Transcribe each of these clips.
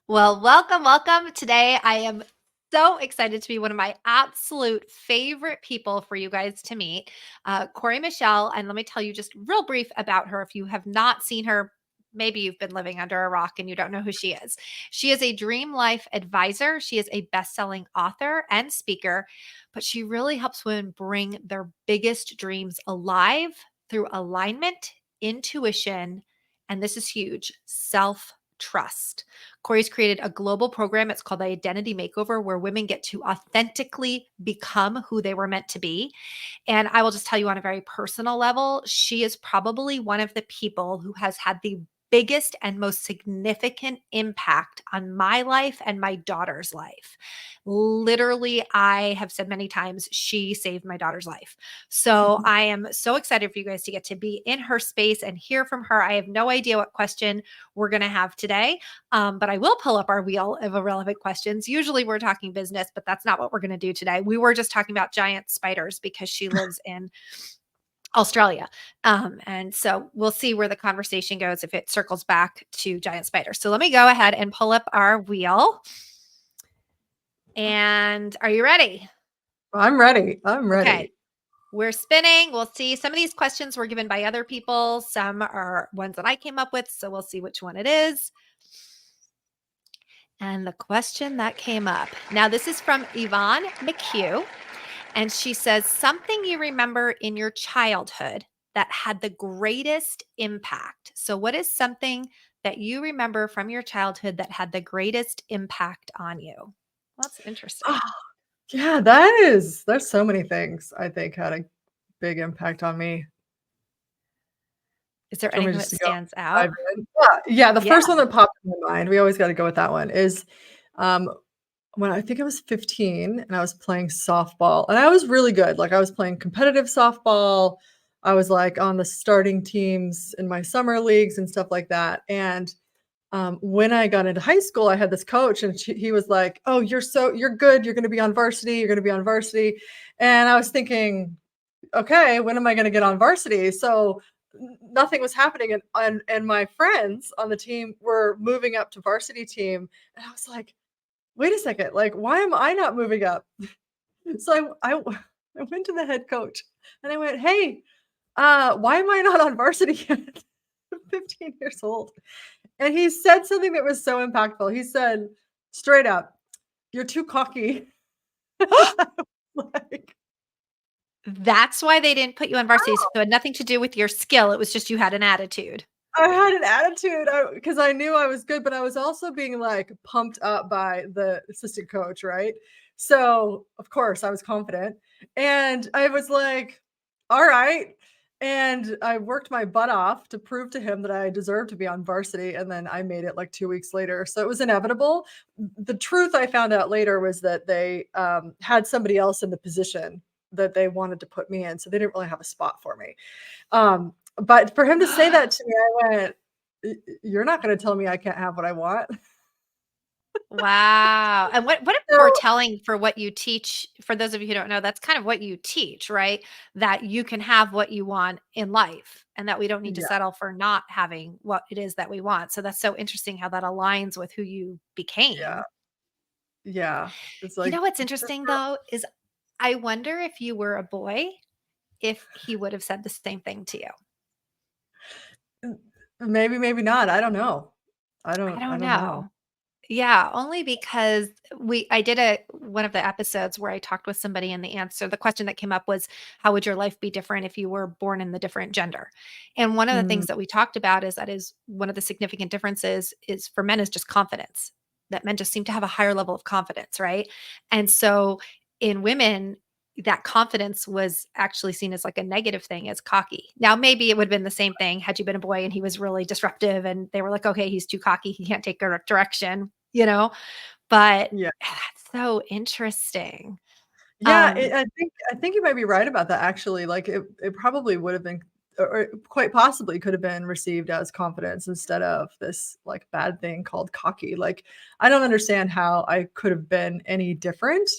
Well, welcome, welcome. Today, I am so excited to be one of my absolute favorite people for you guys to meet, Cory Michelle. And let me tell you just real brief about her. If you have not seen her, maybe you've been living under a rock and you don't know who she is. She is a dream life advisor. She is a best-selling author and speaker, but she really helps women bring their biggest dreams alive through alignment, intuition, and this is huge, self-trust. Cory's created a global program. It's called the Identity Makeover, where women get to authentically become who they were meant to be. And I will just tell you on a very personal level, she is probably one of the people who has had the biggest and most significant impact on my life and my daughter's life. Literally, I have said many times, she saved my daughter's life. So Mhm. I am so excited for you guys to get to be in her space and hear from her. I have no idea what question we're going to have today, but I will pull up our wheel of irrelevant questions. Usually we're talking business, but that's not what we're going to do today. We were just talking about giant spiders because she lives in Australia. And so we'll see where the conversation goes if it circles back to giant spiders. So let me go ahead and pull up our wheel. And are you ready? I'm ready. I'm Okay. ready. We're spinning. We'll see. Some of these questions were given by other people. Some are ones that I came up with. So we'll see which one it is. And the question that came up. Now, this is from Yvonne McHugh. And she says, something you remember in your childhood that had the greatest impact. So, what is something that you remember from your childhood that had the greatest impact on you? Well, that's Oh, interesting. yeah, there's so many things I think had a big impact on me. Is there Do you want me anything just that to go stands dive out? in? Yeah, the Yeah. first one that popped in my mind, we always gotta go with that one, is, um, when I think I was 15 and I was playing softball, and I was really good, like, I was playing competitive softball, I was, like, on the starting teams in my summer leagues and stuff like that, and when I got into high school, I had this coach, and he was like, "Oh, you're good. You're going to be on varsity. You're going to be on varsity." And I was thinking, "Okay, when am I going to get on varsity?" So nothing was happening, and my friends on the team were moving up to varsity team, and I was like, "Wait a second, like, why am I not moving up?" So I went to the head coach, and I went, "Hey, why am I not on varsity yet?" I'm 15 years old. And he said something that was so impactful. He said, straight up, "You're too cocky." Like, That's why they didn't put you on varsity. So it had nothing to do with your skill. It was just you had an attitude. I had an attitude, because I knew I was good, but I was also being, like, pumped up by the assistant coach, right? So, of course, I was confident, and I was like, "Alright," and I worked my butt off to prove to him that I deserved to be on varsity, and then I made it, like, 2 weeks later, so it was inevitable. The truth I found out later was that they, had somebody else in the position that they wanted to put me in, so they didn't really have a spot for me. But for him to say that to me, I went, You're not gonna tell me I can't have what I want." Wow. And what a So foretelling for what you teach. For those of you who don't know, that's kind of what you teach, right? That you can have what you want in life and that we don't need to yeah, settle for not having what it is that we want. So that's so interesting how that aligns with who you yeah, became. yeah. It's You know like what's for interesting though is I wonder if you were a boy, if he would have said the same thing to you. maybe, maybe not, I don't know. I I don't don't know. know. Yeah, only because I did a one of the episodes where I talked with somebody and the question that came up was how would your life be different if you were born in the different gender? And one of the Mm, things that we talked about is that is one of the significant differences is for men is just confidence. That men just seem to have a higher level of confidence, right? And so in women that confidence was actually seen as like a negative thing as cocky. Now maybe it would have been the same thing had you been a boy and he was really disruptive and they were like okay, he's too cocky, he can't take direction, you know? But yeah. that's so interesting. Yeah, Um, I think you might be right about that actually, like, it probably would have been or quite possibly could have been received as confidence instead of this, like, bad thing called cocky, like, I don't understand how I could have been any different,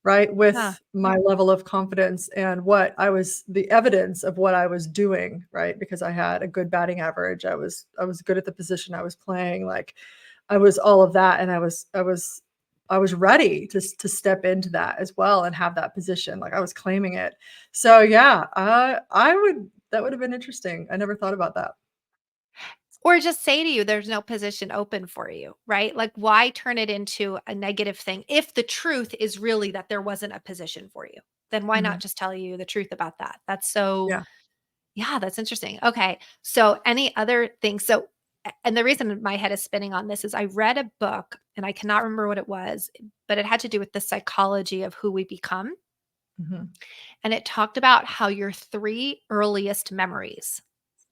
right, huh. with my level of confidence and what I was the evidence of what I was doing, right, because I had a good batting average, I was good at the position I was playing, like, I was all of that, and I was ready to step into that as well and have that position, like, I was claiming it. So, yeah, I would that would have been interesting. I never thought about that. Or just say to you, there's no position open for you, right? Like, why turn it into a negative thing? If the truth is really that there wasn't a position for you, then why not Mhm. just tell you the truth about that? That's so, Yeah. yeah, that's interesting. Okay. So, any other things? So, and the reason my head is spinning on this is I read a book and I cannot remember what it was, but it had to do with the psychology of who we become. Mhm. And it talked about how your three earliest memories,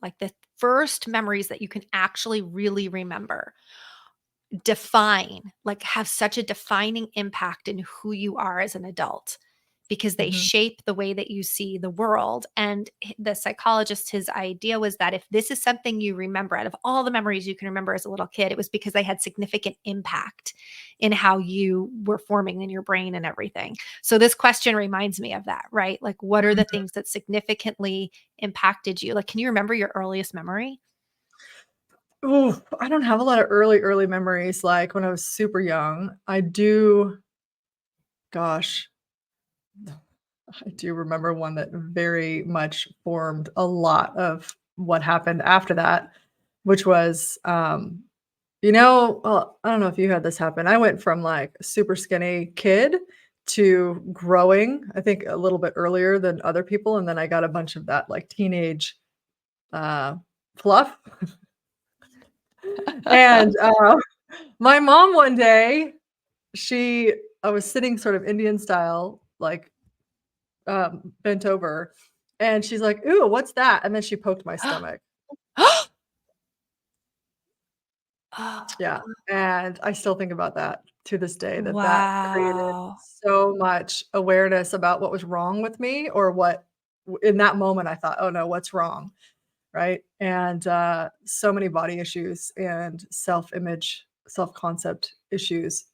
like the first memories that you can actually really remember, like have such a defining impact in who you are as an adult because they Mhm. shape the way that you see the world. And the psychologist, his idea was that if this is something you remember out of all the memories you can remember as a little kid, it was because they had significant impact in how you were forming in your brain and everything. So this question reminds me of that, right? Like, what are the Mhm. things that significantly impacted you? Like, can you remember your earliest memory? Ooh, I don't have a lot of early memories, like, when I was super young. I do gosh, I do remember one that very much formed a lot of what happened after that, which was, well, I don't know if you had this happen. I went from, like, a super skinny kid to growing, I think a little bit earlier than other people, and then I got a bunch of that, like, teenage, uh, fluff, and, my mom one day, she I was sitting sort of Indian style, like, bent over, and she's like, "Ooh, what's that?" And then she poked my stomach. Oh, Yeah, and I still think about that to this day, that created wow. so much awareness about what was wrong with me or what in that moment, I thought, "Oh, no, what's wrong?" Right? And, so many body issues and self-image, self-concept issues,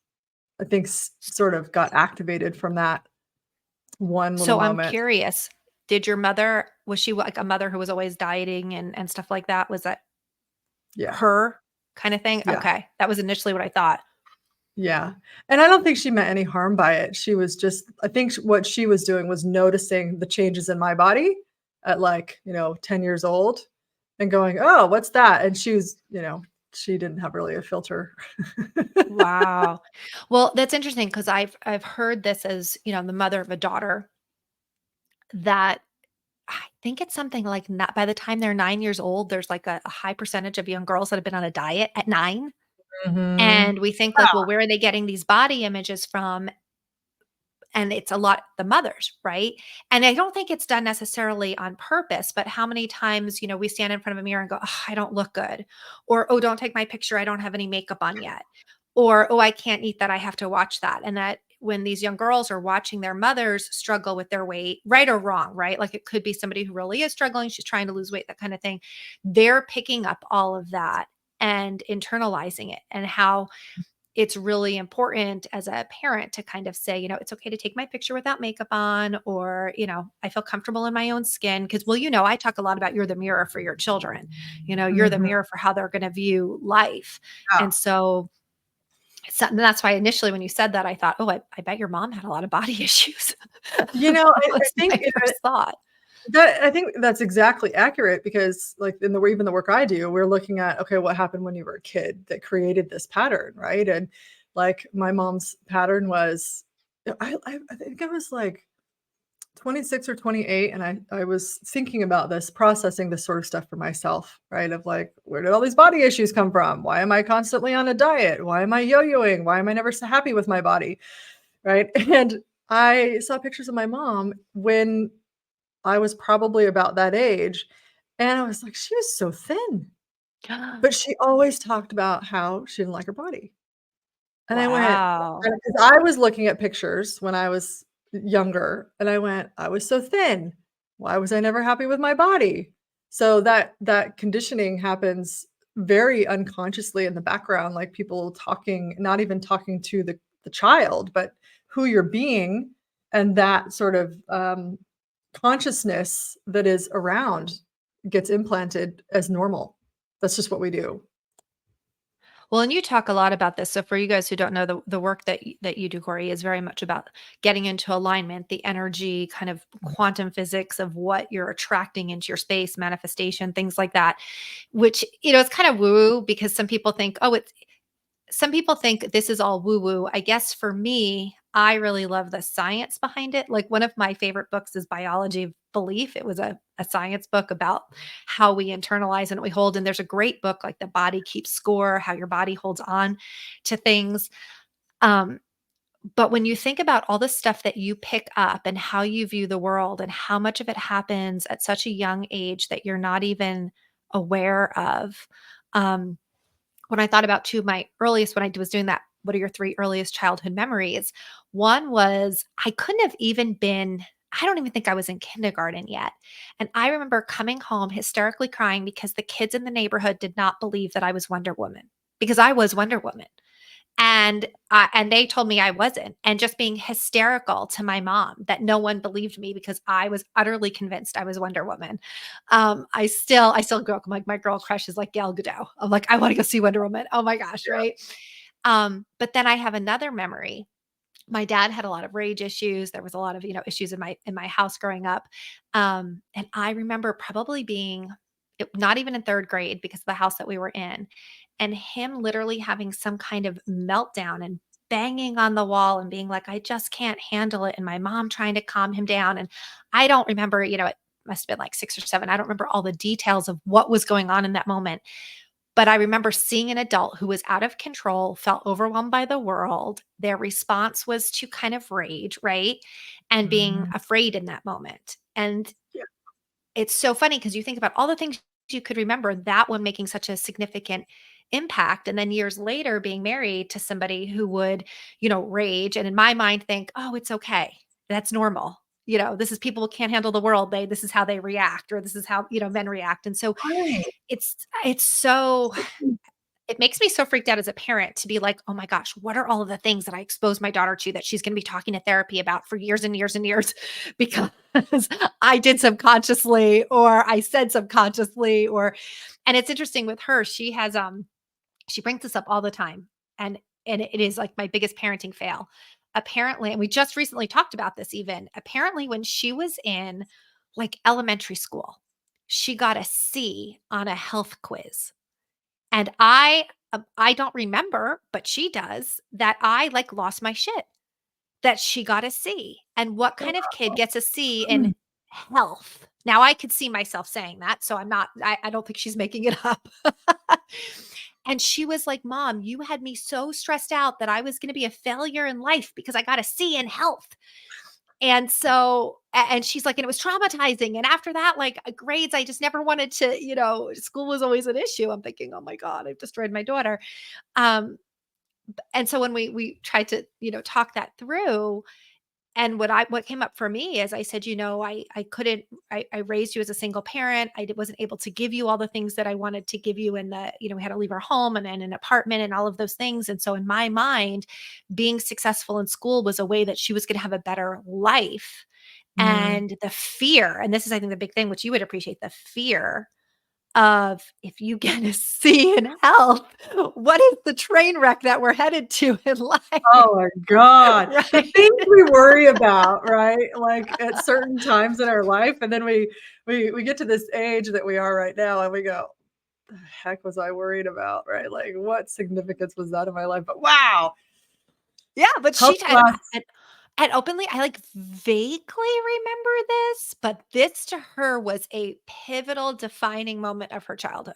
I think sort of got activated from that one little So I'm moment. curious, did your mother was she like a mother who was always dieting and stuff like that? Was that Yeah, her kinda thing? yeah. Okay, that was initially what I thought. Yeah, and I don't think she meant any harm by it. She was just I think what she was doing was noticing the changes in my body at, like, 10 years old and going, "Oh, what's that?" And she didn't have really a filter. Wow. Well, that's interesting because I've heard this as, the mother of a daughter that I think it's something like not by the time they're 9 years old, there's like a high percentage of young girls that have been on a diet at 9, Mhm. and we think like, "Well, where are they getting these body images from?" And it's a lot the mothers, right? And I don't think it's done necessarily on purpose, but how many times, we stand in front of a mirror and go, "Oh, I don't look good," or, "Oh, don't take my picture. I don't have any makeup on yet," or, "Oh, I can't eat that. I have to watch that." And that when these young girls are watching their mothers struggle with their weight, right or wrong, right? Like it could be somebody who really is struggling, she's trying to lose weight, that kind of thing. They're picking up all of that and internalizing it, and how it's really important as a parent to kind of say, it's okay to take my picture without makeup on, or, I feel comfortable in my own skin. Cause, well, I talk a lot about you're the mirror for your children. You're the Mhm. mirror for how they're going to view life. Yeah. And so, that's why initially when you said that, I thought, oh, I bet your mom had a lot of body issues. That I was think my first thought. I think that's exactly accurate because, like, in the even the work I do, we're looking at, okay, what happened when you were a kid that created this pattern, right? And, like, my mom's pattern was I think I was, like, 26 or 28, and I was thinking about this, processing this sort of stuff for myself, right? Of, like, where did all these body issues come from? Why am I constantly on a diet? Why am I yo-yoing? Why am I never so happy with my body, right? And I saw pictures of my mom when I was probably about that age, and I was like, "She was so thin," but she always talked about how she didn't like her body, and I went Wow. because I was looking at pictures when I was younger, and I went, "I was so thin. Why was I never happy with my body?" So that conditioning happens very unconsciously in the background, like people talking not even talking to the child, but who you're being, and that sort of, consciousness that is around gets implanted as normal. That's just what we do. Well, and you talk a lot about this. So for you guys who don't know, the work that you do, Corey, is very much about getting into alignment, the energy, kind of quantum physics of what you're attracting into your space, manifestation, things like that. Which it's kind of woo because some people think this is all woo woo. I guess for me, I really love the science behind it. Like one of my favorite books is Biology of Belief. It was a science book about how we internalize and we hold. And there's a great book like The Body Keeps Score, how your body holds on to things. Um, but when you think about all the stuff that you pick up and how you view the world and how much of it happens at such a young age that you're not even aware of, um, when I thought about two of my earliest when I was doing that, what are your 3 earliest childhood memories? One was I couldn't have even been I don't even think I was in kindergarten yet. And I remember coming home hysterically crying because the kids in the neighborhood did not believe that I was Wonder Woman because I was Wonder Woman. And they told me I wasn't, and just being hysterical to my mom that no one believed me because I was utterly convinced I was Wonder Woman. I still grow up. I'm like, my girl crush is like Gal Gadot. I'm like, I want to go see Wonder Woman. Oh my gosh, right? But then I have another memory. My dad had a lot of rage issues. There was a lot of, issues in my house growing up. And I remember probably being not even in third grade because of the house that we were in, and him literally having some kind of meltdown and banging on the wall and being like, I just can't handle it. And my mom trying to calm him down. And I don't remember, it must have been like 6 or 7. I don't remember all the details of what was going on in that moment. But I remember seeing an adult who was out of control, felt overwhelmed by the world. Their response was to kind of rage, right? And being Mm, afraid in that moment. And yeah. it's so funny because you think about all the things you could remember, that one making such a significant impact. And then years later, being married to somebody who would, rage. And in my mind, think, oh, it's okay. That's normal. This is people who can't handle the world. This is how they react, or this is how, men react. And so Right. it's so it makes me so freaked out as a parent to be like, "Oh my gosh, what are all of the things that I exposed my daughter to that she's gonna be talking to therapy about for years and years and years because I did subconsciously or I said subconsciously," and it's interesting with her, she brings this up all the time, and it is like my biggest parenting fail. Apparently, and we just recently talked about this even, apparently when she was in, like, elementary school, she got a C on a health quiz. And I don't remember, but she does, that I, like, lost my shit, that she got a C. And what kind of kid gets a C in Mm. health? Now I could see myself saying that, so I don't think she's making it up. And she was like, "Mom, you had me so stressed out that I was gonna be a failure in life because I got a C in health." And so and she's like, "And it was traumatizing, and after that, like, grades, I just never wanted to, school was always an issue." I'm thinking, "Oh my god, I've destroyed my daughter." Um, and so when we tried to, talk that through, and what came up for me is I said, I couldn't I raised you as a single parent. Wasn't able to give you all the things that I wanted to give you in we had to leave our home and an apartment and all of those things. And so in my mind, being successful in school was a way that she was going to have a better life. Mm. And the fear, and this is I think the big thing, which you would appreciate, the fear of if you get a C in health, what is the train wreck that we're headed to in life? Oh my god. The Right. things we worry about, right? Like, at certain times in our life, and then we get to this age that we are right now, and we go, "The heck was I worried about?" Right? Like, what significance was that in my life? But wow, Yeah, but health she class. and openly, I, like, vaguely remember this, but this to her was a pivotal defining moment of her childhood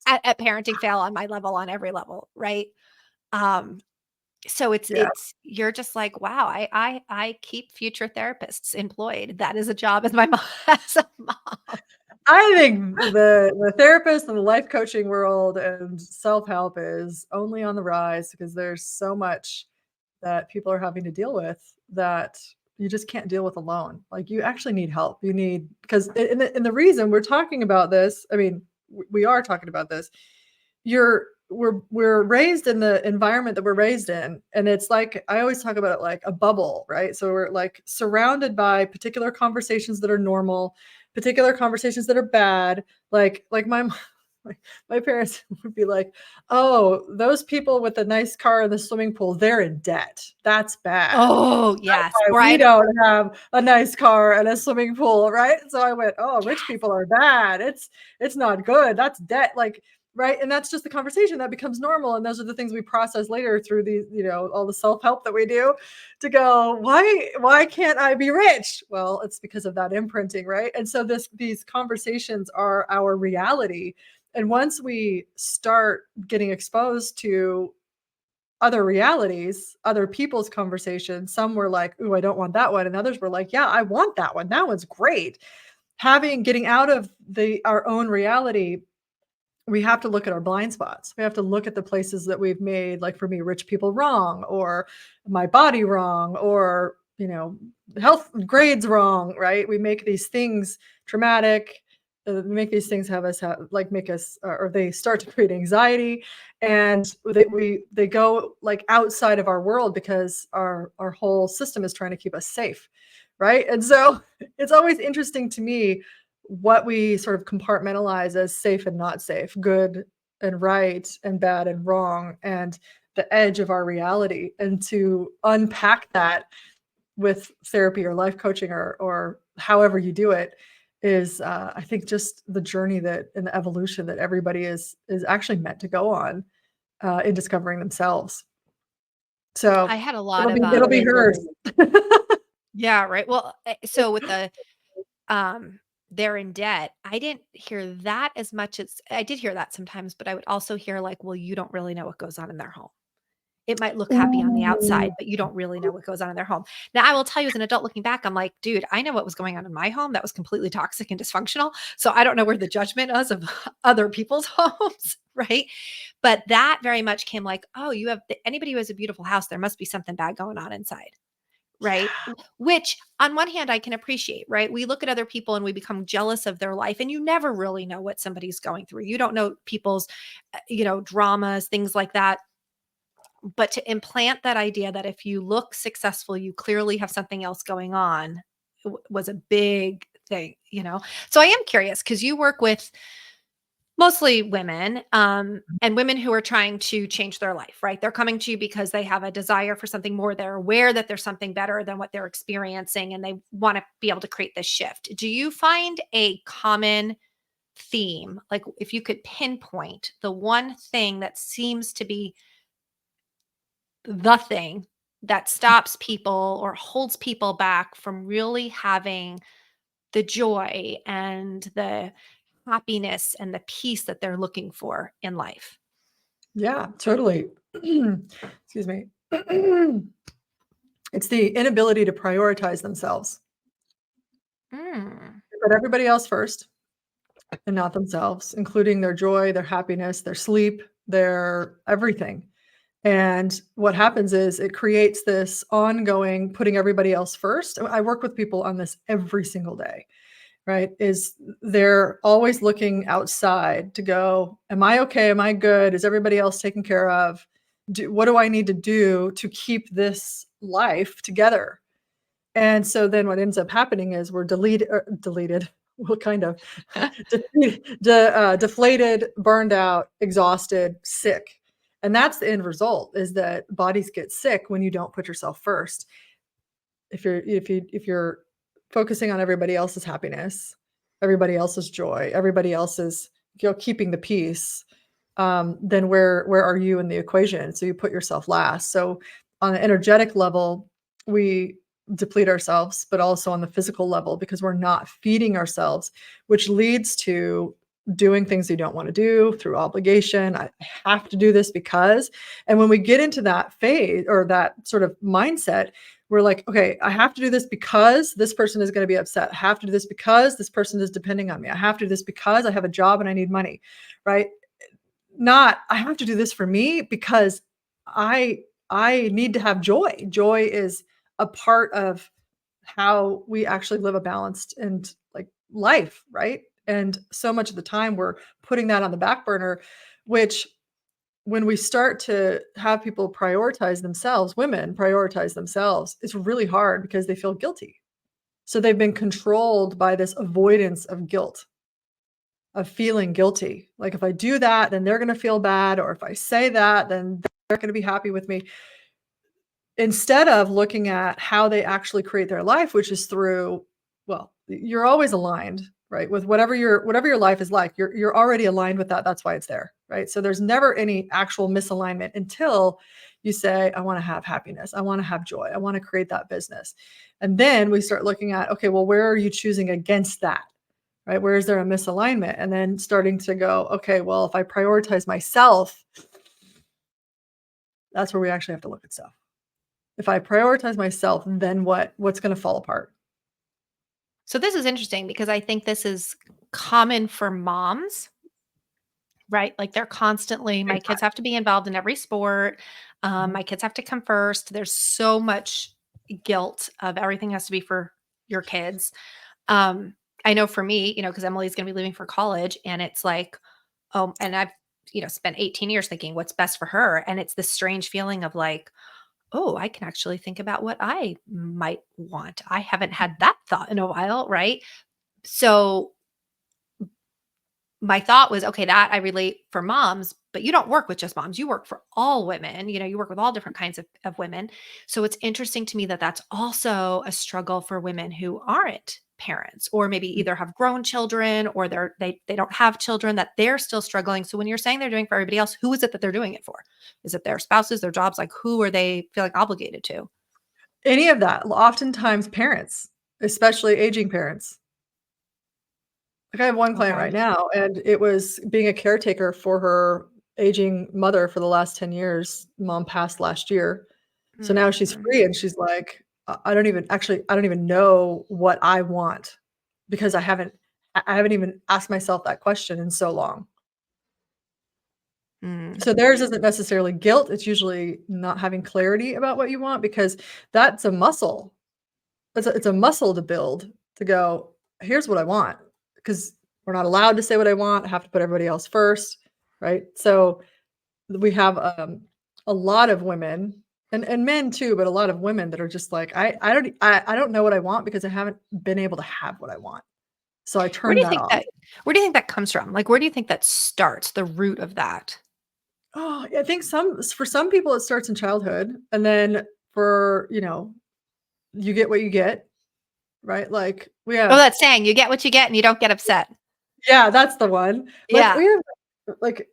at parenting fail on my level, on every level, right? Um, so Yeah. it's you're just like, "Wow, I keep future therapists employed." That is a job as my mom as a mom. I think the therapist and the life coaching world and self-help is only on the rise because there's so much that people are having to deal with that you just can't deal with alone. Like, you actually need help. You need because and the reason we're talking about this, I mean, we are talking about this. We're raised in the environment that we're raised in, and it's like I always talk about it like a bubble, right? So we're like surrounded by particular conversations that are normal, particular conversations that are bad. Like my parents would be like, "Oh, those people with the nice car in the swimming pool, they're in debt. That's bad. Oh, yes. Why Or I we had don't have a nice car and a swimming pool," right? So I went, "Oh, rich yes. people are bad. It's not good. That's debt." Like, right? And that's just the conversation that becomes normal. And those are the things we process later through these, all the self-help that we do to go, why can't I be rich? Well, it's because of that imprinting, right? And so these conversations are our reality. And once we start getting exposed to other realities, other people's conversations, some were like, "Ooh, I don't want that one." And others were like, "Yeah, I want that one. That one's great." Getting out of our own reality, we have to look at our blind spots. We have to look at the places that we've made, like for me, rich people wrong, or my body wrong, or, health grades wrong, right? We make these things traumatic. Make these things make us, or they start to create anxiety, and they go like outside of our world because our whole system is trying to keep us safe, right? And so it's always interesting to me what we sort of compartmentalize as safe and not safe, good and right, and bad and wrong, and the edge of our reality. And to unpack that with therapy or life coaching, or however you do it, is I think just the journey that and the evolution that everybody is actually meant to go on in discovering themselves. I So had a lot it'll of, be it'll be hers. yeah, right. Well, so with the, they're in debt, I didn't hear that as much as I did hear that sometimes, but I would also hear like, "Well, you don't really know what goes on in their home. It might look happy on the Ooh. outside, but you don't really know what goes on in their home." Now, I will tell you as an adult looking back, I'm like, "Dude, I know what was going on in my home that was completely toxic and dysfunctional, so I don't know where the judgment is of other people's homes," right? But that very much came like, "Oh, you have anybody who has a beautiful house, there must be something bad going on inside." Right? Yeah. Which on one hand I can appreciate, right? We look at other people and we become jealous of their life, and you never really know what somebody's going through. You don't know people's, dramas, things like that. But to implant that idea that if you look successful, you clearly have something else going on was a big thing. So I am curious because you work with mostly women, and women who are trying to change their life, right? They're coming to you because they have a desire for something more. They're aware that there's something better than what they're experiencing, and they want to be able to create this shift. Do you find a common theme? Like, if you could pinpoint the one thing that seems to be the thing that stops people or holds people back from really having the joy and the happiness and the peace that they're looking for in life? Yeah, totally. Excuse me. It's the inability to prioritize themselves. Mm. They put everybody else first and not themselves, including their joy, their happiness, their sleep, their everything. And what happens is it creates this ongoing putting everybody else first. I work with people on this every single day, right? Is they're always looking outside to go, am I okay? Am I good? Is everybody else taken care of? What do I need to do to keep this life together? And so then what ends up happening is we're deleted, well, kind of deflated, burned out, exhausted, sick. And that's the end result, is that bodies get sick when you don't put yourself first. If you're focusing on everybody else's happiness, everybody else's joy, everybody else's, keeping the peace, then where are you in the equation? So you put yourself last. So on an energetic level, we deplete ourselves, but also on the physical level because we're not feeding ourselves, which leads to doing things you don't want to do through obligation. I have to do this because, and when we get into that phase or that sort of mindset, we're like, okay, I have to do this because this person is going to be upset. I have to do this because this person is depending on me. I have to do this because I have a job and I need money, right? Not, I have to do this for me because I I need to have joy. Joy is a part of how we actually live a balanced and like life, right? And so much of the time we're putting that on the back burner, which when we start to have people prioritize themselves, women prioritize themselves, it's really hard because they feel guilty. So they've been controlled by this avoidance of guilt. of feeling guilty. Like if I do that, then they're going to feel bad. Or if I say that, then they're going to be happy with me. Instead of looking at how they actually create their life, which is through, well, you're always aligned, right? With whatever your life is like, you're already aligned with that. That's why it's there, right? So there's never any actual misalignment until you say, I want to have happiness. I want to have joy. I want to create that business. And then we start looking at, okay, well, where are you choosing against that? Right? Where is there a misalignment? And then starting to go, okay, well, if I prioritize myself, that's where we actually have to look at stuff. If I prioritize myself, then what's going to fall apart? So this is interesting because I think this is common for moms, right? Like they're constantly, my Big kids time. have to be involved in every sport. Mhm. My kids have to come first. There's so much guilt of everything has to be for your kids. Um, I know for me, because Emily's going to be leaving for college, and it's like, and I've, spent 18 years thinking what's best for her. And it's this strange feeling of like, oh, I can actually think about what I might want. I haven't had that thought in a while, right? So my thought was, okay, that I relate for moms, but you don't work with just moms. You work for all women. You work with all different kinds of women. So it's interesting to me that that's also a struggle for women who aren't parents, or maybe either have grown children or they don't have children, that they're still struggling. So when you're saying they're doing for everybody else, who is it that they're doing it for? Is it their spouses, their jobs? Like who are they feeling obligated to? Any of that, oftentimes parents, especially aging parents. Like I have one client Okay. right now, and it was being a caretaker for her aging mother for the last 10 years. Mom passed last year. So now she's Mm. free and she's like, I don't even know what I want because I haven't even asked myself that question in so long. Mm. So theirs isn't necessarily guilt, it's usually not having clarity about what you want because that's a muscle. It's a muscle to build to go, "Here's what I want," because we're not allowed to say what I want, I have to put everybody else first, right? So, we have, a lot of women and men too, but a lot of women that are just like, I don't know what I want because I haven't been able to have what I want." So I Where do turn you that think off. that where do you think that comes from? Like, where do you think that starts, the root of that? Oh, I think for some people, it starts in childhood, and then for, you get what you get, right? Like, we Oh, have that saying, "You get what you get and you don't get upset." yeah, that's the one. Like, Yeah. we have, like,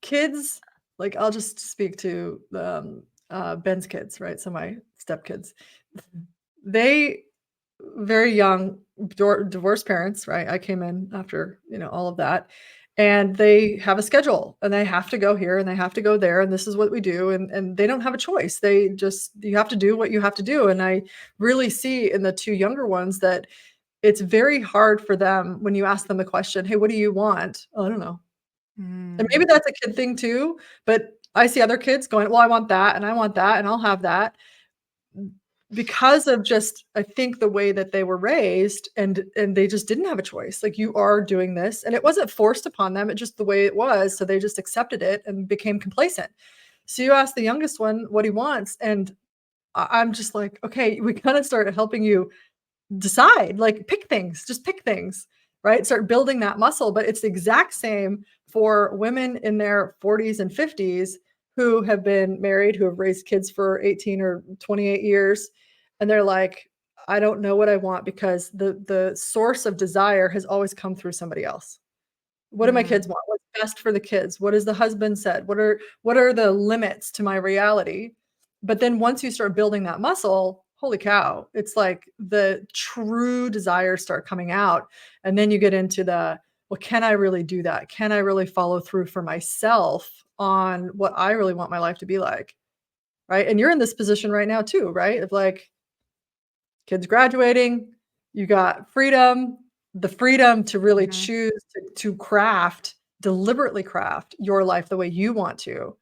kids like, I'll just speak to, Ben's kids, right? So my stepkids. They very young, divorced parents, right? I came in after, all of that, and they have a schedule, and they have to go here, and they have to go there, and this is what we do, and they don't have a choice. They just you have to do what you have to do, and I really see in the 2 younger ones that it's very hard for them when you ask them the question, "Hey, what do you want?" "Oh, I don't know." And Mm. maybe that's a kid thing too, but I see other kids going, "Well, I want that, and I want that, and I'll have that." Because of just, I think, the way that they were raised, and they just didn't have a choice. Like, you are doing this, and it wasn't forced upon them, it just the way it was, so they just accepted it and became complacent. So you ask the youngest one what he wants, and I'm just like, "Okay, we gotta start helping you decide, like, pick things, just pick things, right? Start building that muscle." But it's the exact same for women in their 40s and 50s who have been married, who have raised kids for 18 or 28 years. And they're like, I don't know what I want because the source of desire has always come through somebody else. What do my kids Mm. want? What's best for the kids? What has the husband said? What are the limits to my reality? But then once you start building that muscle, holy cow, it's like the true desires start coming out. And then you get into well, can I really do that? Can I really follow through for myself on what I really want my life to be like? Right. And you're in this position right now too, right? Of like, kids graduating, you got freedom, the freedom to really Mhm. choose to craft, deliberately craft your life the way you want to,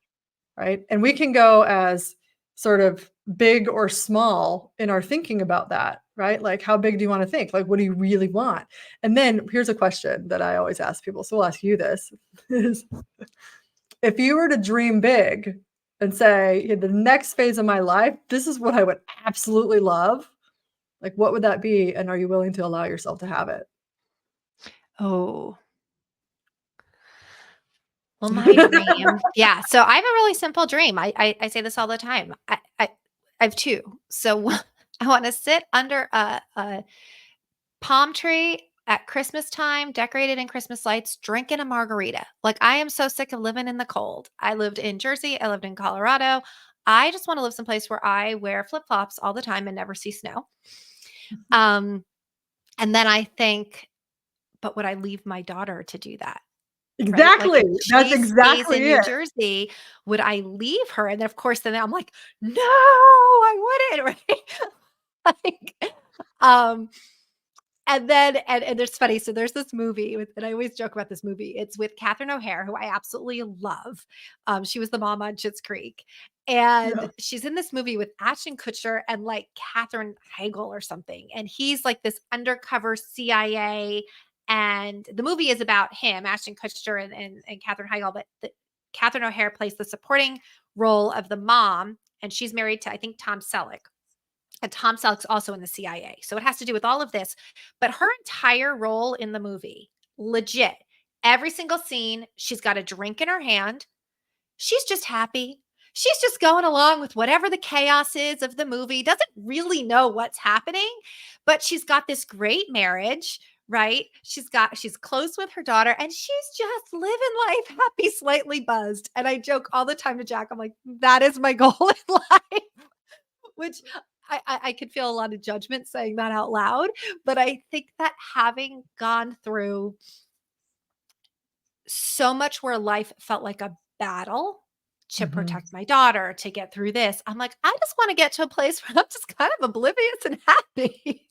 right? And we can go as sort of big or small in our thinking about that, right? Like, how big do you want to think? Like, what do you really want? And then here's a question that I always ask people. So I'll ask you this is if you were to dream big and say, "Hey, the next phase of my life, this is what I would absolutely love," like, what would that be, and are you willing to allow yourself to have it? Oh, well, my dream yeah, so I have a really simple dream. I say this all the time. I have 2. So I wanna sit under a palm tree at Christmas time, decorated in Christmas lights, drinking a margarita. Like, I am so sick of living in the cold. I lived in Jersey, I lived in Colorado. I just wanna live someplace where I wear flip-flops all the time and never see snow. Um, and then I think, but would I leave my daughter to do that? Right? Like, Exactly. if That's she stays in exactly New it. Jersey, would I leave her? And then, of course, then I'm like, "No, I wouldn't," right? Like, um, and then and it's funny, so there's this movie with and I always joke about this movie. It's with Catherine O'Hare, who I absolutely love. She was the mom on Schitt's Creek, and Yeah. she's in this movie with Ashton Kutcher and, like, Katherine Heigl or something, and he's, like, this undercover CIA, and the movie is about him, Ashton Kutcher and Katherine Heigl, but the Catherine O'Hare plays the supporting role of the mom, and she's married to, I think, Tom Selleck. And Tom Selleck's also in the CIA. So it has to do with all of this. But her entire role in the movie, legit, every single scene, she's got a drink in her hand. She's just happy. She's just going along with whatever the chaos is of the movie, doesn't really know what's happening, but she's got this great marriage, right? She's close with her daughter and she's just living life happy, slightly buzzed. And I joke all the time to Jack, I'm like, that is my goal in life. Which I could feel a lot of judgment saying that out loud, but I think that having gone through so much where life felt like a battle to Mhm. protect my daughter, to get through this, I'm like, I just wanna get to a place where I'm just kind of oblivious and happy.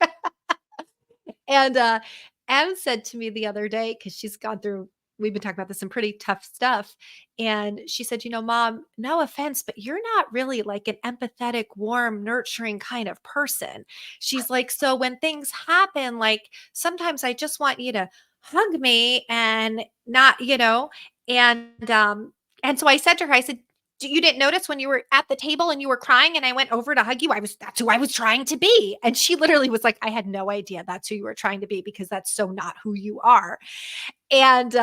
And, Em said to me the other day, because she's gone through we've been talking about this, some pretty tough stuff, and she said, "You know, mom, no offense, but you're not really like an empathetic, warm, nurturing kind of person." She's like, "So when things happen, like, sometimes I just want you to hug me and not, you know?" And, and so I said to her, I said, You didn't notice when you were at the table and you were crying and I went over to hug you? That's who I was trying to be." And she literally was like, "I had no idea that's who you were trying to be because that's so not who you are." And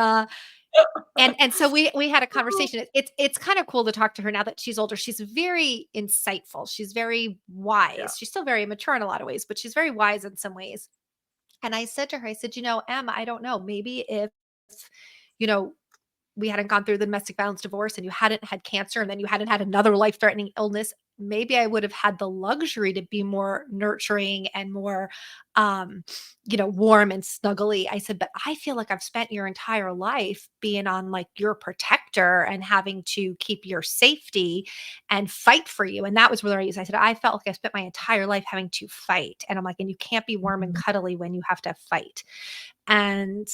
and so we had a conversation. It's kind of cool to talk to her now that she's older. She's very insightful. She's very Yeah. wise. She's still very mature in a lot of ways, but she's very wise in some ways. And I said to her, I said, "You know, Em, I don't know. Maybe if you know we hadn't gone through the domestic violence divorce and you hadn't had cancer and then you hadn't had another life-threatening illness, maybe I would have had the luxury to be more nurturing and more, um, warm and snuggly." I said, "But I feel like I've spent your entire life being on like your protector and having to keep your safety and fight for you." And that was where I said, "I felt like I spent my entire life having to fight." And I'm like, "And you can't be warm and Mhm. cuddly when you have to fight." And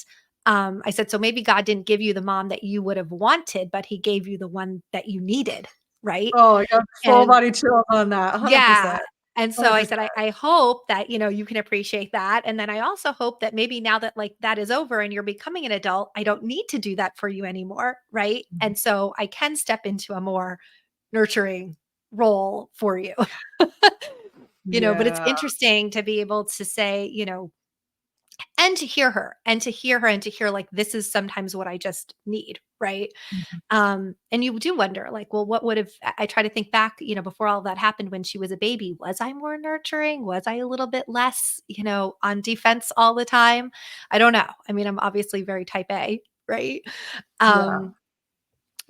I said, "So maybe God didn't give you the mom that you would have wanted, but he gave you the one that you needed." Right. Oh, I got full And body chills on that, yeah. 100%, And so I said, 100%. I hope that, you can appreciate that. And then I also hope that maybe now that like that is over and you're becoming an adult, I don't need to do that for you anymore. Right. Mhm. And so I can step into a more nurturing role for you. But it's Yeah. interesting to be able to say, and to hear her and to hear her and to hear like this is sometimes what I just need, right? Mhm. And you do wonder, like, well, what would have I try to think back, before all that happened when she was a baby, was I more nurturing? Was I a little bit less, on defense all the time? I don't know. I mean, I'm obviously very type A, right? Yeah. Um,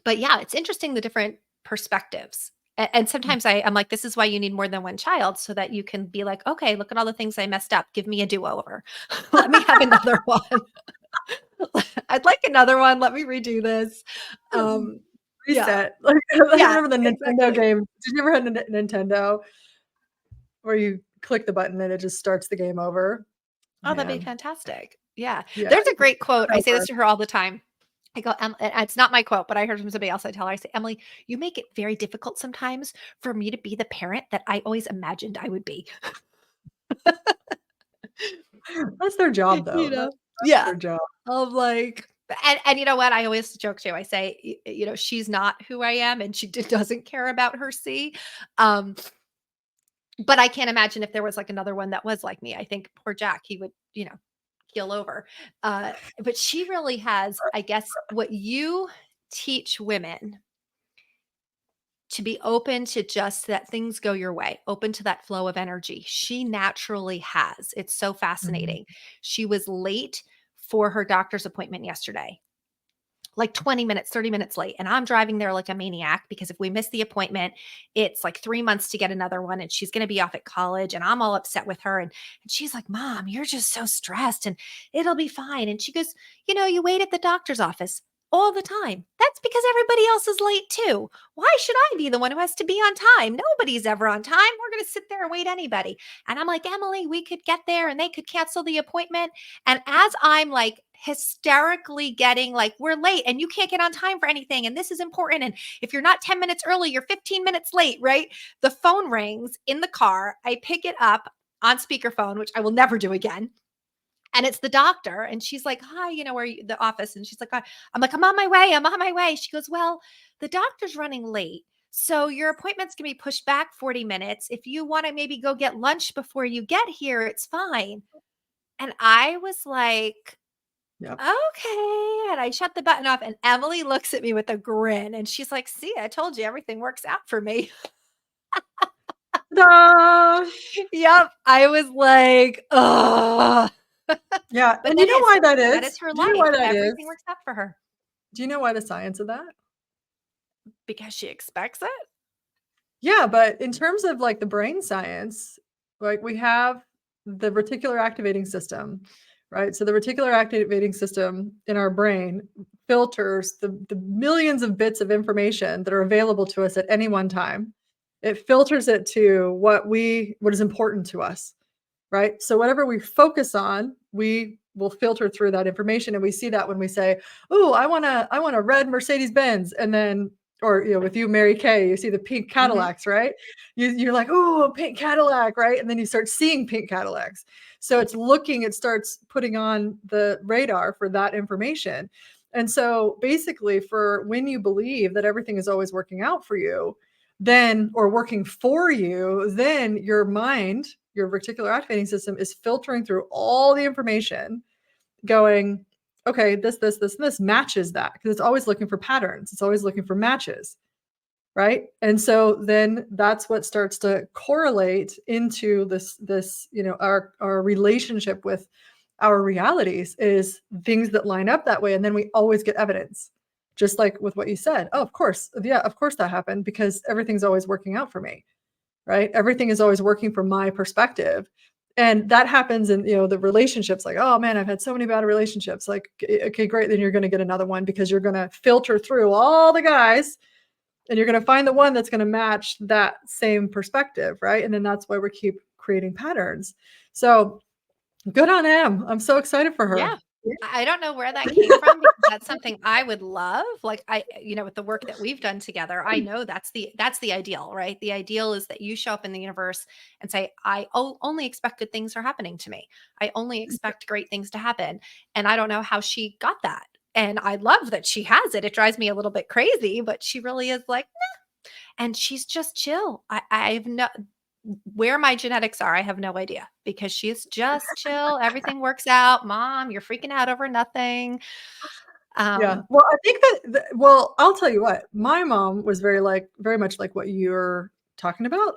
but yeah, it's interesting the different perspectives. And sometimes I'm like, this is why you need more than one child so that you can be like, okay, look at all the things I messed up. Give me a do over. Let me have another one. I'd like another one. Let me redo this. Yeah. Reset. Like, I Yeah, remember the Nintendo exactly. game. Did you ever have a Nintendo where you click the button and it just starts the game over? Oh, that'd be Man, fantastic. Yeah. yeah, There's a just great quote. start I say this over. to her all the time. I go, and it's not my quote, but I heard from somebody else. I tell her, I say, "Emily, you make it very difficult sometimes for me to be the parent that I always imagined I would be." That's their job, though. You That's know? that's Yeah. their job. Of like and you know what? I always joke too. I say, "She's not who I am, and she doesn't care about her C." Um, but I can't imagine if there was like another one that was like me. I think poor Jack, he would, keel over. But she really has, I guess, what you teach women to be open to just that things go your way, open to that flow of energy. She naturally has. It's so Mhm. fascinating. She was late for her doctor's appointment yesterday, like 20 minutes, 30 minutes late. And I'm driving there like a maniac because if we miss the appointment, it's like 3 months to get another one. And she's going to be off at college. And I'm all upset with her. And she's like, Mom, you're just so stressed and it'll be fine. And she goes, you wait at the doctor's office all the time. That's because everybody else is late too. Why should I be the one who has to be on time? Nobody's ever on time. We're going to sit there and wait anybody. And I'm like, Emily, we could get there and they could cancel the appointment. And as I'm like hysterically getting like, we're late and you can't get on time for anything. And this is important. And if you're not 10 minutes early, you're 15 minutes late, right? The phone rings in the car. I pick it up on speakerphone, which I will never do again. And it's the doctor. And she's like, Hi, where you, the office? And she's like, I'm like, I'm on my way. I'm on my way. She goes, Well, the doctor's running late. So your appointment's going to be pushed back 40 minutes. If you want to maybe go get lunch before you get here, it's fine. And I was like, Yep. okay. And I shut the button off, and Emily looks at me with a grin and she's like, See, I told you everything works out for me. Ta-da! Yep. I was like, oh, Yeah, but and you know why that that is is? her Do you know why life. that is? Everything works out for her Do you know why the science of that? because she expects it. Yeah, but in terms of, like, the brain science, like, we have the reticular activating system, right? So the reticular activating system in our brain filters the millions of bits of information that are available to us at any one time. It filters it to what is important to us. Right? So whatever we focus on, we will filter through that information. And we see that when we say, "Oh, I want a red Mercedes Benz." And then, or, with you, Mary Kay, you see the pink Mhm. Cadillacs, right? You're like, "Oh, a pink Cadillac," right? And then you start seeing pink Cadillacs. So it starts putting on the radar for that information. And so basically, for when you believe that everything is always working out for you, then, or working for you, then your mind, your reticular activating system is filtering through all the information, going, okay, this matches that, because it's always looking for patterns. It's always looking for matches, right? And so then that's what starts to correlate into this, our relationship with our realities, is things that line up that way. And then we always get evidence. Just like with what you said. Oh, of course. Yeah, of course that happened, because everything's always working out for me, right? Everything is always working from my perspective. And that happens in, the relationships, like, oh man, I've had so many bad relationships. Like, okay, great. Then you're going to get another one, because you're going to filter through all the guys and you're going to find the one that's going to match that same perspective. Right. And then that's why we keep creating patterns. So good on Em. I'm so excited for Yeah. her. Yeah. I don't know where that came from because that's something I would love. Like with the work that we've done together, I know that's the ideal, right? The ideal is that you show up in the universe and say, only expect good things are happening to me. I only expect great things to happen. And I don't know how she got that. And I love that she has it. It drives me a little bit crazy, but she really is like, and she's just chill. I have no where my genetics are, I have no idea because she's just chill. Everything works out. Mom, you're freaking out over nothing. Yeah. Um, Well, I think well, I'll tell you what, my mom was very much like what you're talking about,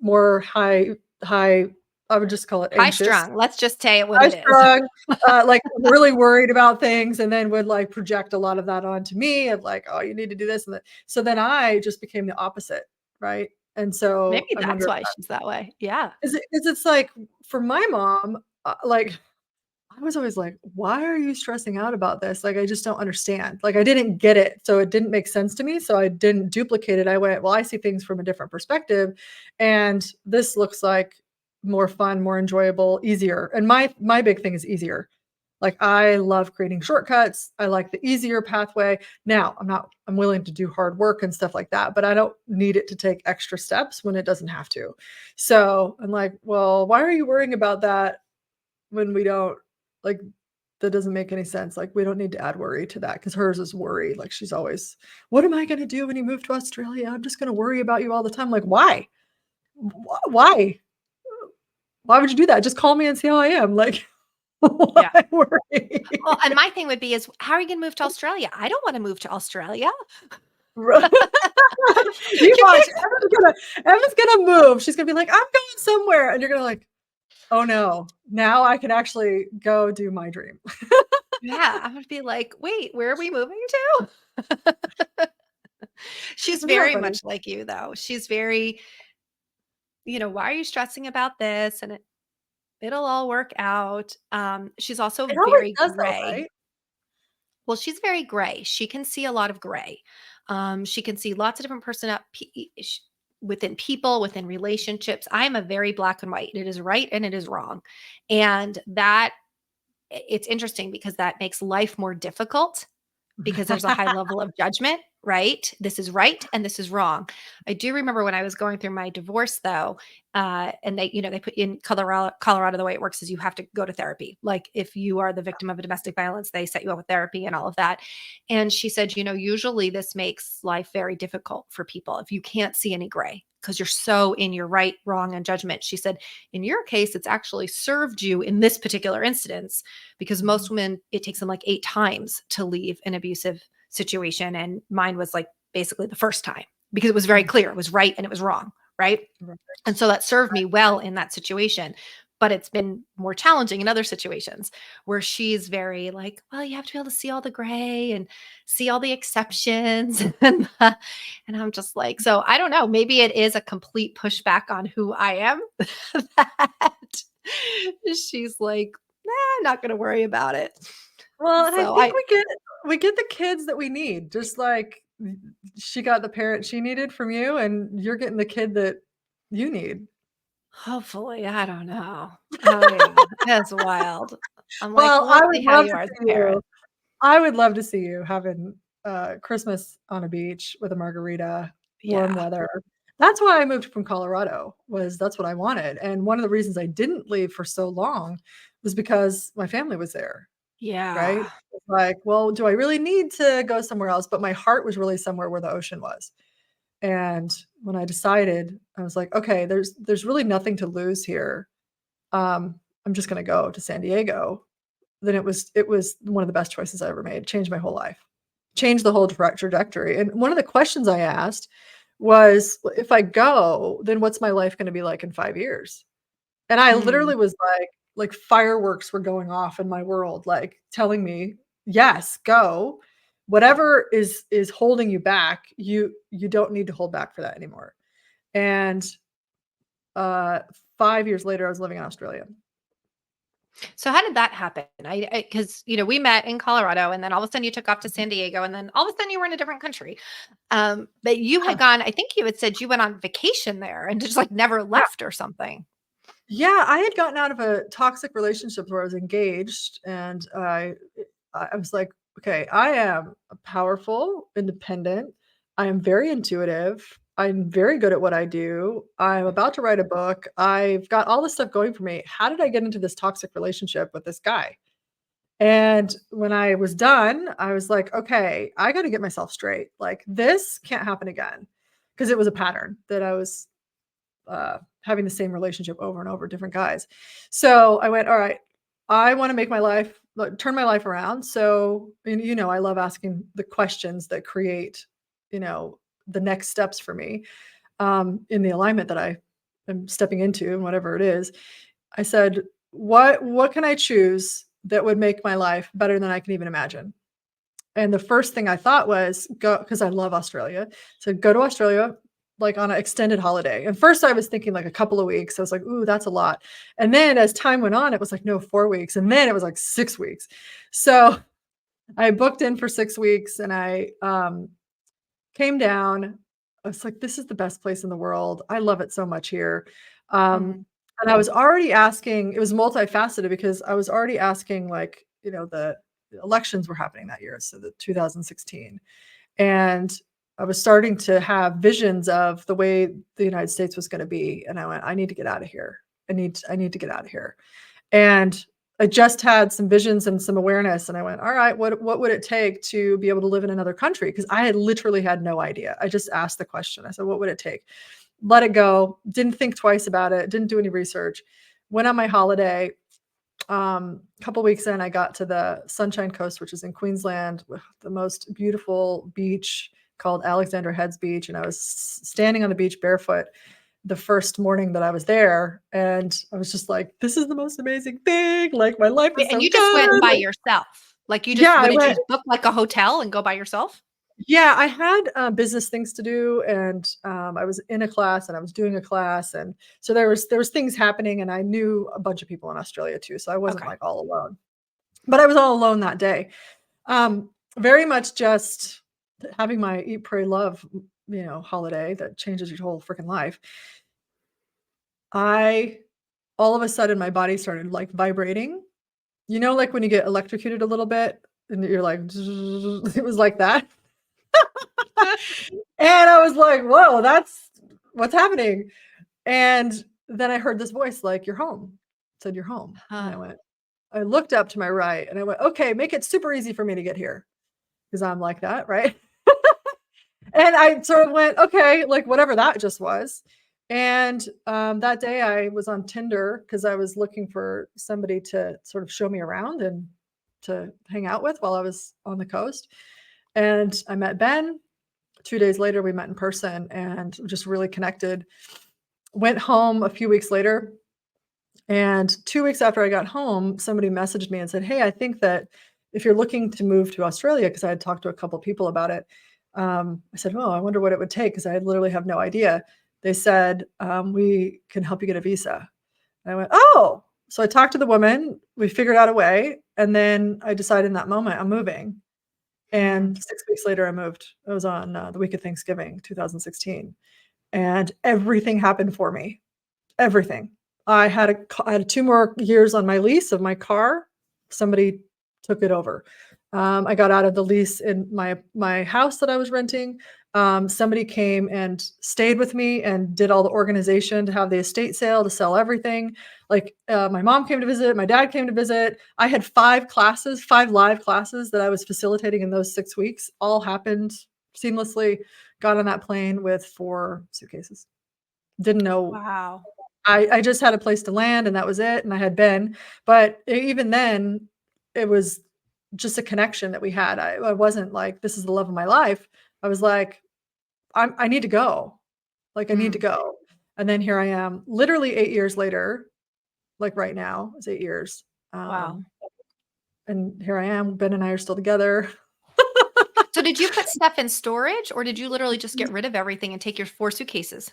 more high, I would just call it high anxious, strung. Let's just say it what high it is. strung, like really worried about things, and then would like project a lot of that onto me of like, oh, you need to do this and that. So then I just became the opposite, right? And so Maybe I that's wonder, why she's that way. Yeah. is it's like for my mom, like I was always like, "Why are you stressing out about this?" Like, I just don't understand. Like, I didn't get it, so it didn't make sense to me, so I didn't duplicate it. I went, "Well, I see things from a different perspective, and this looks like more fun, more enjoyable, easier." And my big thing is easier. Like, I love creating shortcuts. I like the easier pathway. Now, I'm willing to do hard work and stuff like that, but I don't need it to take extra steps when it doesn't have to. So, I'm like, "Well, why are you worrying about that when we don't, like, that doesn't make any sense. Like, we don't need to add worry to that, because hers is worry. Like, she's always, what am I going to do when you move to Australia? I'm just going to worry about you all the time. Like, why? Why? Why would you do that? Just call me and see how I am. Like, Yeah. Why worry? Well, and my thing would be is, how are you gonna move to Australia? I don't wanna move to Australia. Right. You You watch, can't. Emma's gonna move. She's gonna be like, "I'm going somewhere," and you're gonna like, "Oh, no. Now I can actually go do my dream." Yeah, I would be like, "Wait, where are we moving to?" She's Isn't that very funny? much like you, though. She's very, "Why are you stressing about this? And it'll all work out." She's also It always very does though, gray. right? Well, she's very gray. She can see a lot of gray. She can see lots of different within people, within relationships. I am a very black and white. It is right and it is wrong. And it's interesting because that makes life more difficult because there's a high level of judgment, right? This is right and this is wrong. I do remember when I was going through my divorce though, and they put in Colorado, the way it works is you have to go to therapy. Like if you are the victim of a domestic violence, they set you up with therapy and all of that. And she said, usually this makes life very difficult for people if you can't see any gray because you're so in your right, wrong, and judgment. She said, in your case, it's actually served you in this particular instance because most Mhm. women, it takes them like 8 times to leave an abusive situation. And mine was like basically the first time because it was very Mm, clear. It was right and it was wrong. Right. right. And so that served me well in that situation. But it's been more challenging in other situations where she's very like, well, you have to be able to see all the gray and see all the exceptions. And I'm just like, so I don't know. Maybe it is a complete pushback on who I am that she's like, nah, I'm not going to worry about it. Well, and I So think I, we get the kids that we need, just like she got the parent she needed from you, and you're getting the kid that you need. hopefully, I don't know. Oh, yeah. That's wild. I'm like, Well, we'll see how you are as a parent. I would love to see you having, Christmas on a beach with a margarita, warm Yeah. weather. That's why I moved from Colorado, was that's what I wanted, and one of the reasons I didn't leave for so long was because my family was there, right? Yeah. It's like, well, do I really need to go somewhere else? But my heart was really somewhere where the ocean was. And when I decided, I was like, "Okay, there's really nothing to lose here. I'm just gonna go to San Diego." Then it was one of the best choices I ever made, changed my whole life, changed the whole trajectory, and one of the questions I asked was, "Well, if I go, then what's my life gonna be like in 5 years?" And I Mm. literally was like fireworks were going off in my world, like, telling me, "Yes, go. Whatever is holding you back, you don't need to hold back for that anymore." And, uh, 5 years later, I was living in Australia. So how did that happen? Because we met in Colorado, and then all of a sudden you took off to San Diego, and then all of a sudden you were in a different country. But you had Yeah, gone. I think you had said you went on vacation there and just like never yeah. left or something. Yeah, I had gotten out of a toxic relationship where I was engaged, and I was like, "Okay, I am powerful, independent. I am very intuitive. I'm very good at what I do. I'm about to write a book. I've got all this stuff going for me. How did I get into this toxic relationship with this guy?" And when I was done, I was like, "Okay, I gotta get myself straight. Like, this can't happen again, because it was a pattern that I was having the same relationship over and over, different guys. So I went, all right, I want to make my life, like, turn my life around. So, and, I love asking the questions that create, you know, the next steps for me in the alignment that I am stepping into and whatever it is. I said, what can I choose that would make my life better than I can even imagine? And the first thing I thought was go, because I love Australia. So go to Australia, like, on an extended holiday. And first I was thinking like a couple of weeks. I was like, "Ooh, that's a lot." And then as time went on, it was like, "No, 4 weeks." And then it was like 6 weeks. So I booked in for 6 weeks, and I, came down. I was like, "This is the best place in the world. I love it so much here." Mm. And I was already asking, it was multifaceted because I was already asking, like, the elections were happening that year, so the 2016. And I was starting to have visions of the way the United States was gonna be, and I went, "I need to get out of here. I need to get out of here." And I just had some visions and some awareness, and I went, "All right, what would it take to be able to live in another country?" Because I had literally had no idea. I just asked the question. I said, "What would it take?" Let it go, didn't think twice about it, didn't do any research. Went on my holiday, A couple weeks in, I got to the Sunshine Coast, which is in Queensland, with the most beautiful beach called Alexander Heads Beach, and I was standing on the beach barefoot the first morning that I was there, and I was just like, "This is the most amazing thing, like, my life Wait, is and so you just went good." by Like yourself? Like, you just yeah, what I did you went just book, like, a hotel and go by yourself? yeah, I had, business things to do, and, I was in a class, and I was doing a class, and so there was things happening, and I knew a bunch of people in Australia too, so I wasn't, Okay. like, all alone. But I was all alone that day. Very much just having my eat, pray, love, holiday that changes your whole freaking life. I all of a sudden, my body started, like, vibrating. You know, like, when you get electrocuted a little bit and you're like, it was like that. And I was like, "Whoa, that's what's happening?" And then I heard this voice like, "You're home." It said, "You're home." And Huh. I looked up to my right and I went, "Okay, make it super easy for me to get here," because 'cause I'm like that, right? And I sort of went, "Okay," like, whatever that just was. And, that day I was on Tinder because I was looking for somebody to sort of show me around and to hang out with while I was on the coast. And I met Ben. 2 days later, we met in person and just really connected. Went home a few weeks later, and 2 weeks after I got home, somebody messaged me and said, "Hey, I think that if you're looking to move to Australia," because I had talked to a couple people about it. I said, "Oh, I wonder what it would take," because I literally have no idea. They said, "We can help you get a visa." And I went, "Oh!" So I talked to the woman, we figured out a way, and then I decided in that moment, I'm moving. Mm. And 6 weeks later, I moved. It was on, the week of Thanksgiving, 2016, and everything happened for me. Everything. I had 2 more years on my lease of my car. Somebody took it over. I got out of the lease in my house that I was renting. Somebody came and stayed with me and did all the organization to have the estate sale, to sell everything. Like, my mom came to visit, my dad came to visit. I had 5 classes, 5 live classes that I was facilitating in those 6 weeks. All happened seamlessly. Got on that plane with 4 suitcases. Didn't know Wow. I just had a place to land and that was it, and I had been, but even then, it was just a connection that we had. I wasn't like, "This is the love of my life." I was like, I need to go. Like, I need to Mm. go." And then here I am, literally 8 years later, like right now, it's 8 years, Wow. and here I am, Ben and I are still together. So did you put stuff in storage, or did you literally just get rid of everything and take your 4 suitcases?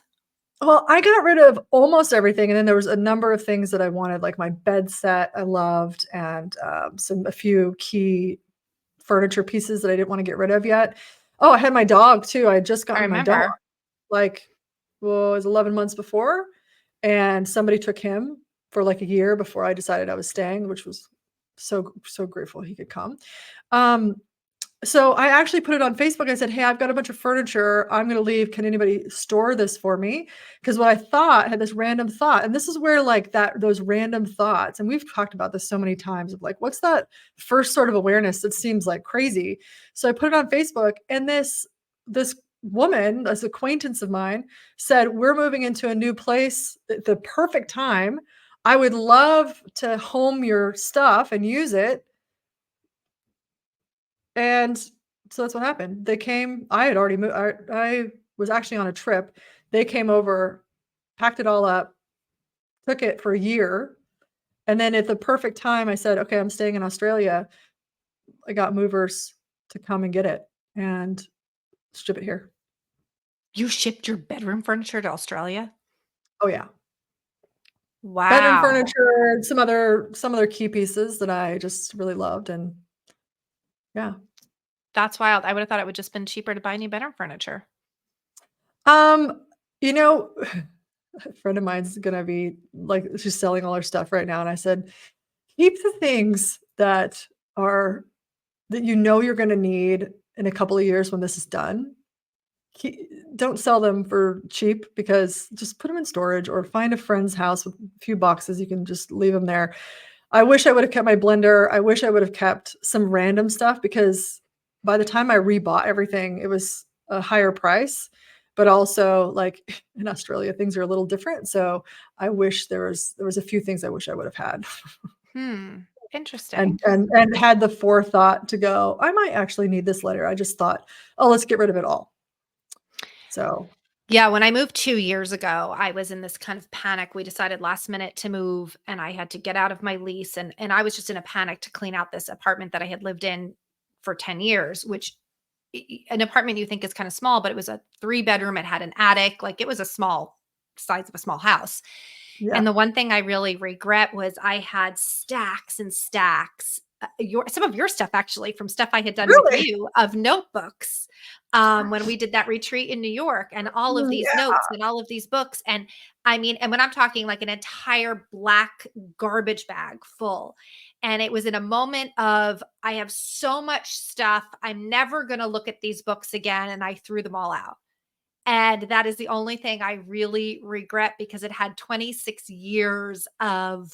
Well, I got rid of almost everything, and then there was a number of things that I wanted, like my bed set I loved, and, a few key furniture pieces that I didn't wanna get rid of yet. Oh, I had my dog too. I had just I gotten my dog, remember. like, well, it was 11 months before, and somebody took him for, like, a year before I decided I was staying, which was so grateful he could come. Um, so I actually put it on Facebook. I said, "Hey, I've got a bunch of furniture. I'm gonna leave. Can anybody store this for me?" Because what I thought had this random thought, and this is where like that those random thoughts, and we've talked about this so many times of like, what's that first sort of awareness that seems like crazy? So I put it on Facebook, and this woman, this acquaintance of mine, said, "We're moving into a new place at the perfect time. I would love to home your stuff and use it." And so that's what happened. They came. I had already moved. I was actually on a trip. They came over, packed it all up, took it for a year, and then at the perfect time, I said, "Okay, I'm staying in Australia." I got movers to come and get it and ship it here. You shipped your bedroom furniture to Australia? Oh yeah, bedroom Wow. furniture, and some other key pieces that I just really loved, and yeah. That's wild. I would have thought it would just been cheaper to buy new bedroom furniture. Um, you know, a friend of mine's gonna be like, she's selling all her stuff right now, and I said, keep the things are that you know you're gonna need in a couple of years when this is done. Ke Don't sell them for cheap, because just put them in storage or find a friend's house with a few boxes, you can just leave them there. I wish I would have kept my blender, I wish I would have kept some random stuff, because by the time I rebought everything, it was a higher price, but also, like, in Australia, things are a little different, so I wish there was a few things I wish I would have had. Hmm. and Interesting. and had the forethought to go, I might actually need this later. I just thought, oh, let's get rid of it all. So Yeah, when I moved 2 years ago, I was in this kind of panic. We decided last minute to move, and I had to get out of my lease, and I was just in a panic to clean out this apartment that I had lived in for 10 years, which an apartment you think is kind of small, but it was a 3 bedroom. It had an attic. Like, it was a small size of a small house. yeah, And the one thing I really regret was I had stacks and stacks, some of your stuff actually from stuff I had done with really, you of notebooks, when we did that retreat in New York, and all of these yeah, notes and all of these books. And I mean, and when I'm talking like an entire black garbage bag full. And it was in a moment of, I have so much stuff. I'm never going to look at these books again. And I threw them all out. And that is the only thing I really regret, because it had 26 years of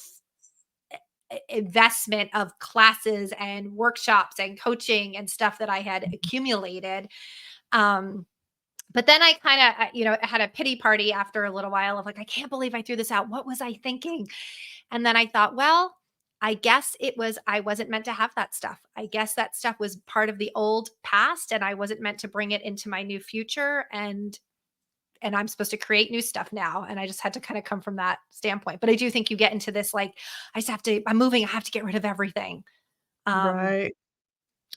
investment of classes and workshops and coaching and stuff that I had accumulated. Um, but then I kind of, had a pity party after a little while of like, I can't believe I threw this out. What was I thinking? And then I thought, well, I guess I wasn't meant to have that stuff. I guess that stuff was part of the old past, and I wasn't meant to bring it into my new future. And I'm supposed to create new stuff now. And I just had to kind of come from that standpoint. But I do think you get into this like, I'm moving, I have to get rid of everything. Um, right.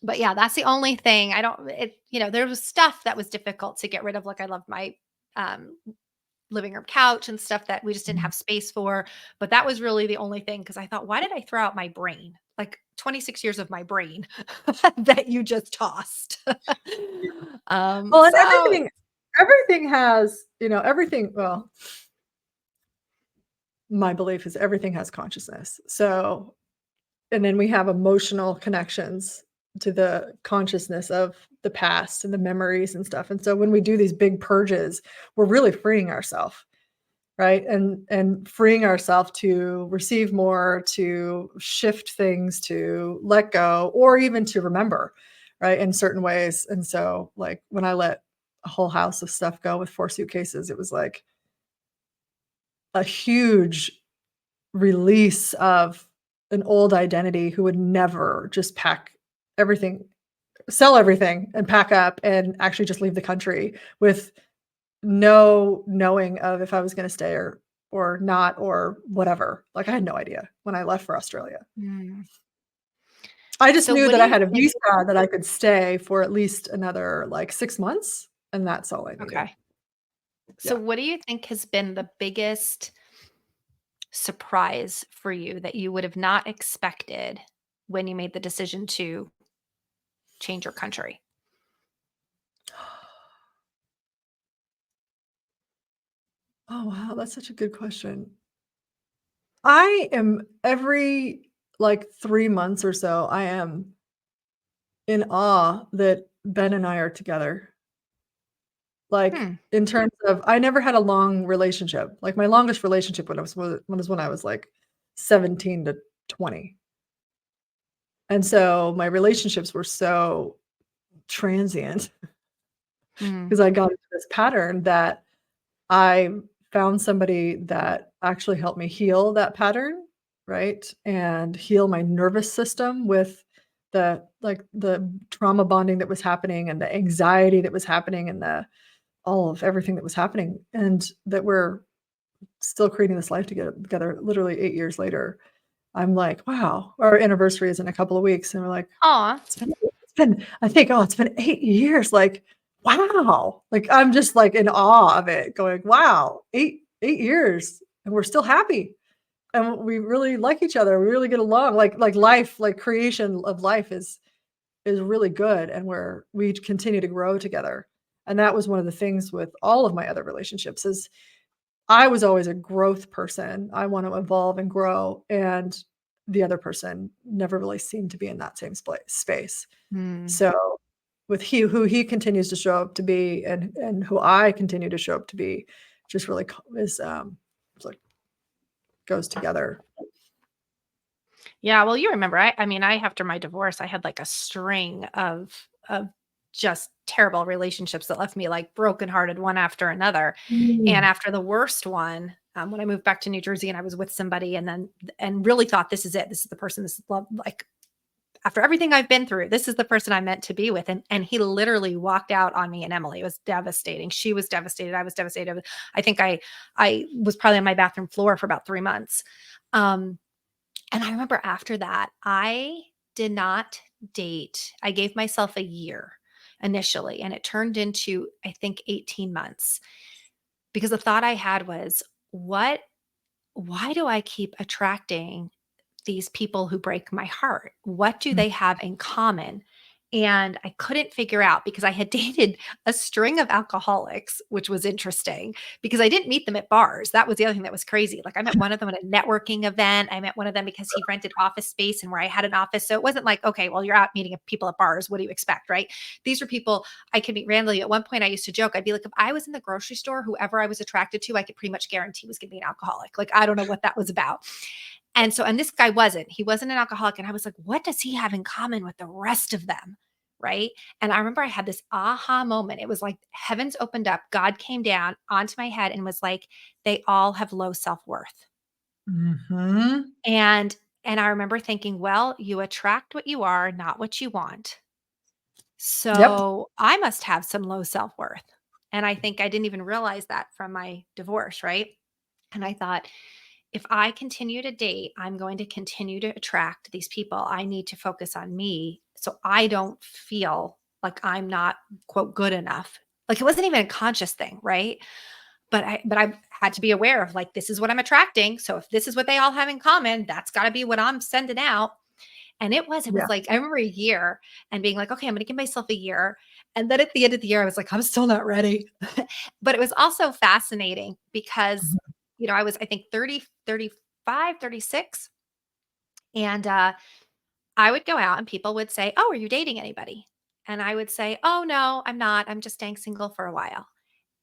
but yeah, that's the only thing. I don't it, there was stuff that was difficult to get rid of. Like, I loved my um living room couch and stuff that we just didn't have space for. But that was really the only thing, because I thought, why did I throw out my brain? Like 26 years of my brain that you just tossed. Well, and So everything has, everything, well, my belief is everything has consciousness. So, and then we have emotional connections to the consciousness of the past and the memories and stuff. And so when we do these big purges, we're really freeing ourselves, right? And freeing ourselves to receive more, to shift things, to let go, or even to remember, right? In certain ways. And so like when I let a whole house of stuff go with 4 suitcases, it was like a huge release of an old identity who would never just pack everything, sell everything and pack up and actually just leave the country with no knowing of if I was gonna stay or not or whatever. Like, I had no idea when I left for Australia. mm. I just So knew what that do I you had a think? visa that I could stay for at least another, like, 6 months, and that's all I needed. Okay. So Yeah. what do you think has been the biggest surprise for you that you would have not expected when you made the decision to change your country? Oh, wow, that's such a good question. I am every, like, 3 months or so, I am in awe that Ben and I are together. Like, Hmm. in terms of I never had a long relationship. Like, my longest relationship when I was, like, 17 to 20. And so, my relationships were so transient Mm. because I got into this pattern that I found somebody that actually helped me heal that pattern, right? And heal my nervous system with the trauma bonding that was happening and the anxiety that was happening and the all of everything that was happening, and that we're still creating this life together literally 8 years later. I'm like, "Wow." Our anniversary is in a couple of weeks, and we're like, Aw. it's been I think, "Oh, it's been 8 years." Like, wow. Like, I'm just, like, in awe of it going, "Wow, 8 years, and we're still happy, and we really like each other. We really get along." Like life, like creation of life is really good, and we continue to grow together. And that was one of the things with all of my other relationships is I was always a growth person. I want to evolve and grow, and the other person never really seemed to be in that same space. Mm. So with who he continues to show up to be and who I continue to show up to be just really it's like goes together. Yeah, well, you remember, I mean, after my divorce, I had like a string of just terrible relationships that left me like brokenhearted one after another. And Mm. after the worst one, when I moved back to New Jersey and I was with somebody and really thought this is it. This is the person, this is love. Like after everything I've been through, this is the person I'm meant to be with. And he literally walked out on me and Emily. It was devastating. She was devastated. I was devastated. I think I was probably on my bathroom floor for about 3 months. Um, and I remember after that, I did not date. I gave myself a year initially, and it turned into, I think, 18 months because the thought I had was, what, why do I keep attracting these people who break my heart? What do Mm, they have in common? And I couldn't figure out because I had dated a string of alcoholics, which was interesting because I didn't meet them at bars. That was the other thing that was crazy. Like I met one of them at a networking event. I met one of them because he rented office space and where I had an office. So it wasn't like, okay, well, you're out meeting people at bars. What do you expect? Right. These were people I could meet randomly. At one point, I used to joke, I'd be like, if I was in the grocery store, whoever I was attracted to, I could pretty much guarantee was going to be an alcoholic. Like, I don't know what that was about. And this guy wasn't. He wasn't an alcoholic. And I was like, what does he have in common with the rest of them? Right. And I remember I had this aha moment. It was like heavens opened up. God came down onto my head and was like, they all have low self worth. mhm. And and I remember thinking, well, you attract what you are, not what you want. Yep. So I must have some low self worth. And I think I didn't even realize that from my divorce. Right. And I thought, if I continue to date, I'm going to continue to attract these people. I need to focus on me so I don't feel like I'm not quote good enough. Like it wasn't even a conscious thing, right? But I had to be aware of like this is what I'm attracting. So if this is what they all have in common, that's got to be what I'm sending out. And it was Yeah. like I remember a year and being like, okay, I'm going to give myself a year. And then at the end of the year, I was like, I'm still not ready. But it was also fascinating because, Mhm. I was, I think 30, 35, 36. And I would go out and people would say, oh, are you dating anybody? And I would say, oh, no, I'm not. I'm just staying single for a while.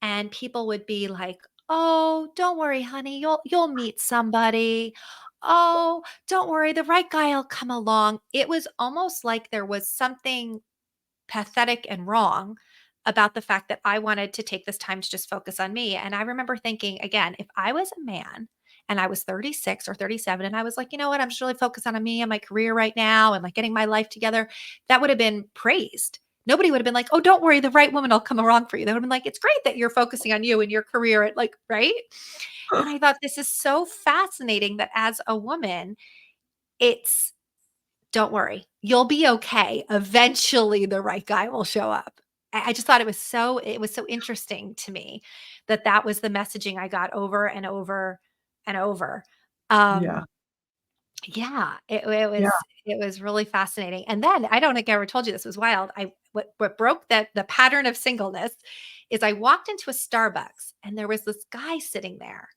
And people would be like, oh, don't worry, honey. You'll meet somebody. Oh, don't worry. The right guy will come along. It was almost like there was something pathetic and wrong about the fact that I wanted to take this time to just focus on me. And I remember thinking, again, if I was a man and I was 36 or 37 and I was like, you know what, I'm just really focused on me and my career right now and like getting my life together, that would have been praised. Nobody would have been like, oh, don't worry, the right woman will come along for you. They would have been like, it's great that you're focusing on you and your career, at like, right? And I thought this is so fascinating that as a woman, it's don't worry. You'll be okay. Eventually, the right guy will show up. I just thought it was so interesting to me that that was the messaging I got over and over and over. Yeah. Um, yeah, Yeah. it was really fascinating. And then I don't think I ever told you this was wild. What broke that the pattern of singleness is I walked into a Starbucks and there was this guy sitting there.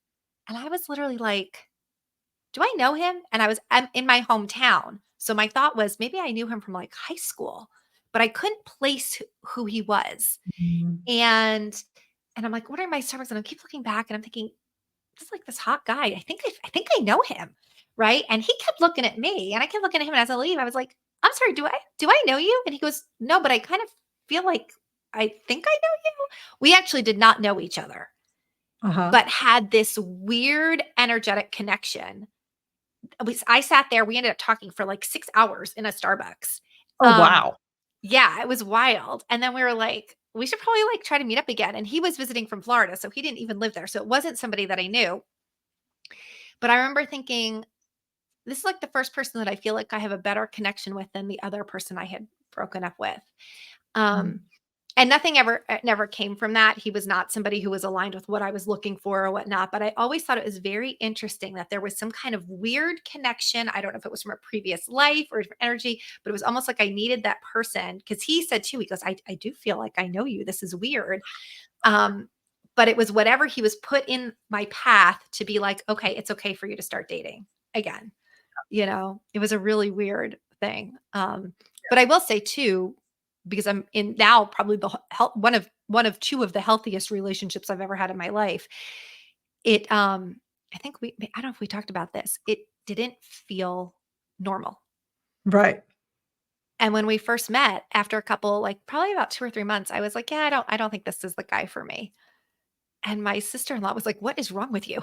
And I was literally like, do I know him? And I'm in my hometown. So my thought was maybe I knew him from like high school, but I couldn't place who he was. Mhm. And I'm like, what are my Starbucks? And I keep looking back and I'm thinking, this is like this hot guy. I think I know him. Right. And he kept looking at me and I kept looking at him. And as I leave, I was like, I'm sorry, do I know you? And he goes, no, but I kind of feel like I think I know you. We actually did not know each other, Uh-huh. but had this weird energetic connection. I sat there, we ended up talking for like 6 hours in a Starbucks. Oh, Um, wow. yeah, it was wild, and then we were like, "We should probably, like, try to meet up again," and he was visiting from Florida, so he didn't even live there, so it wasn't somebody that I knew, but I remember thinking, "This is, like, the first person that I feel like I have a better connection with than the other person I had broken up with." Mm. Um, and nothing ever never came from that. He was not somebody who was aligned with what I was looking for or whatnot, but I always thought it was very interesting that there was some kind of weird connection. I don't know if it was from a previous life or different energy, but it was almost like I needed that person because he said too, he goes, I do feel like I know you. This is weird. Um, but it was whatever he was put in my path to be like, okay, it's okay for you to start dating again. It was a really weird thing. But I will say too, because I'm in now probably the one of two of the healthiest relationships I've ever had in my life. It I think I don't know if we talked about this. It didn't feel normal. Right. And when we first met, after a couple, like probably about 2 or 3 months, I was like, yeah, I don't think this is the guy for me. And my sister-in-law was like, "What is wrong with you?"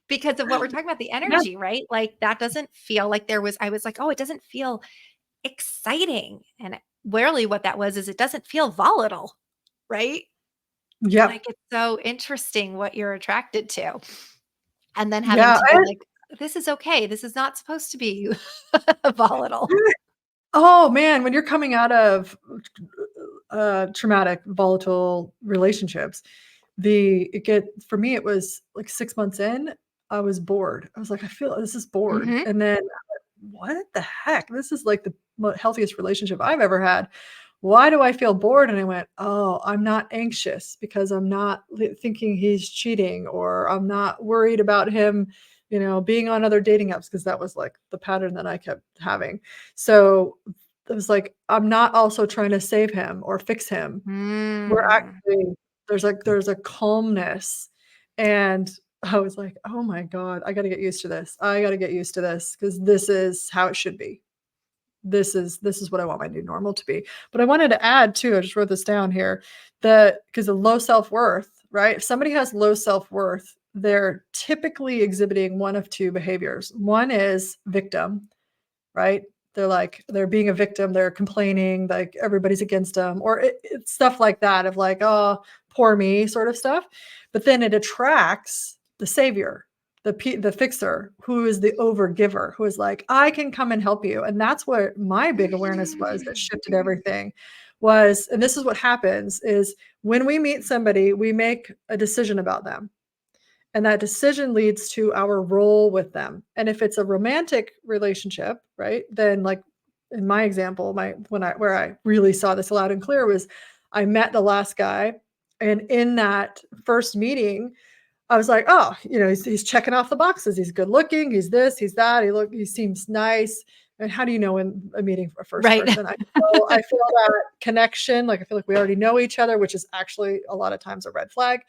Because of what we're talking about, the Yeah. energy, right? Like, that doesn't feel like there was I was like, "Oh, it doesn't feel exciting." And really what that was is it doesn't feel volatile, right? Like, Yep. it's so interesting what you're attracted to. And then having Yeah. to be like, "This is okay. This is not supposed to be volatile." Oh, man, when you're coming out of, traumatic, volatile relationships, for me, it was, like, 6 months in, I was bored. I was like, "I feel this is bored." Mhm. And then, "What the heck? This is, like, the healthiest relationship I've ever had. Why do I feel bored?" And I went, "Oh, I'm not anxious because I'm not thinking he's cheating, or I'm not worried about him, being on other dating apps," because that was, like, the pattern that I kept having. So, it was like, I'm not also trying to save him or fix him. We're Mm. actually there's a calmness, and I was like, "Oh my god, I gotta get used to this. I gotta get used to this because this is how it should be. This is what I want my new normal to be." But I wanted to add too, I just wrote this down here, that because of low self-worth, right? If somebody has low self-worth, they're typically exhibiting one of 2 behaviors. One is victim, right? They're being a victim, they're complaining, like everybody's against them, or it's stuff like that of like, "Oh, poor me," sort of stuff. But then it attracts the savior, the fixer, who is the overgiver, who is like, "I can come and help you." And that's what my big awareness was that Mm. shifted everything was, and this is what happens is when we meet somebody, we make a decision about them. And that decision leads to our role with them. And if it's a romantic relationship, right, then like in my example, my when I where I really saw this loud and clear was I met the last guy. And in that first meeting, I was like, oh, he's checking off the boxes. He's good looking. He's this, he's that. He seems nice. And how do you know in a meeting for a first Right. person? I feel that connection. Like I feel like we already know each other, which is actually a lot of times a red flag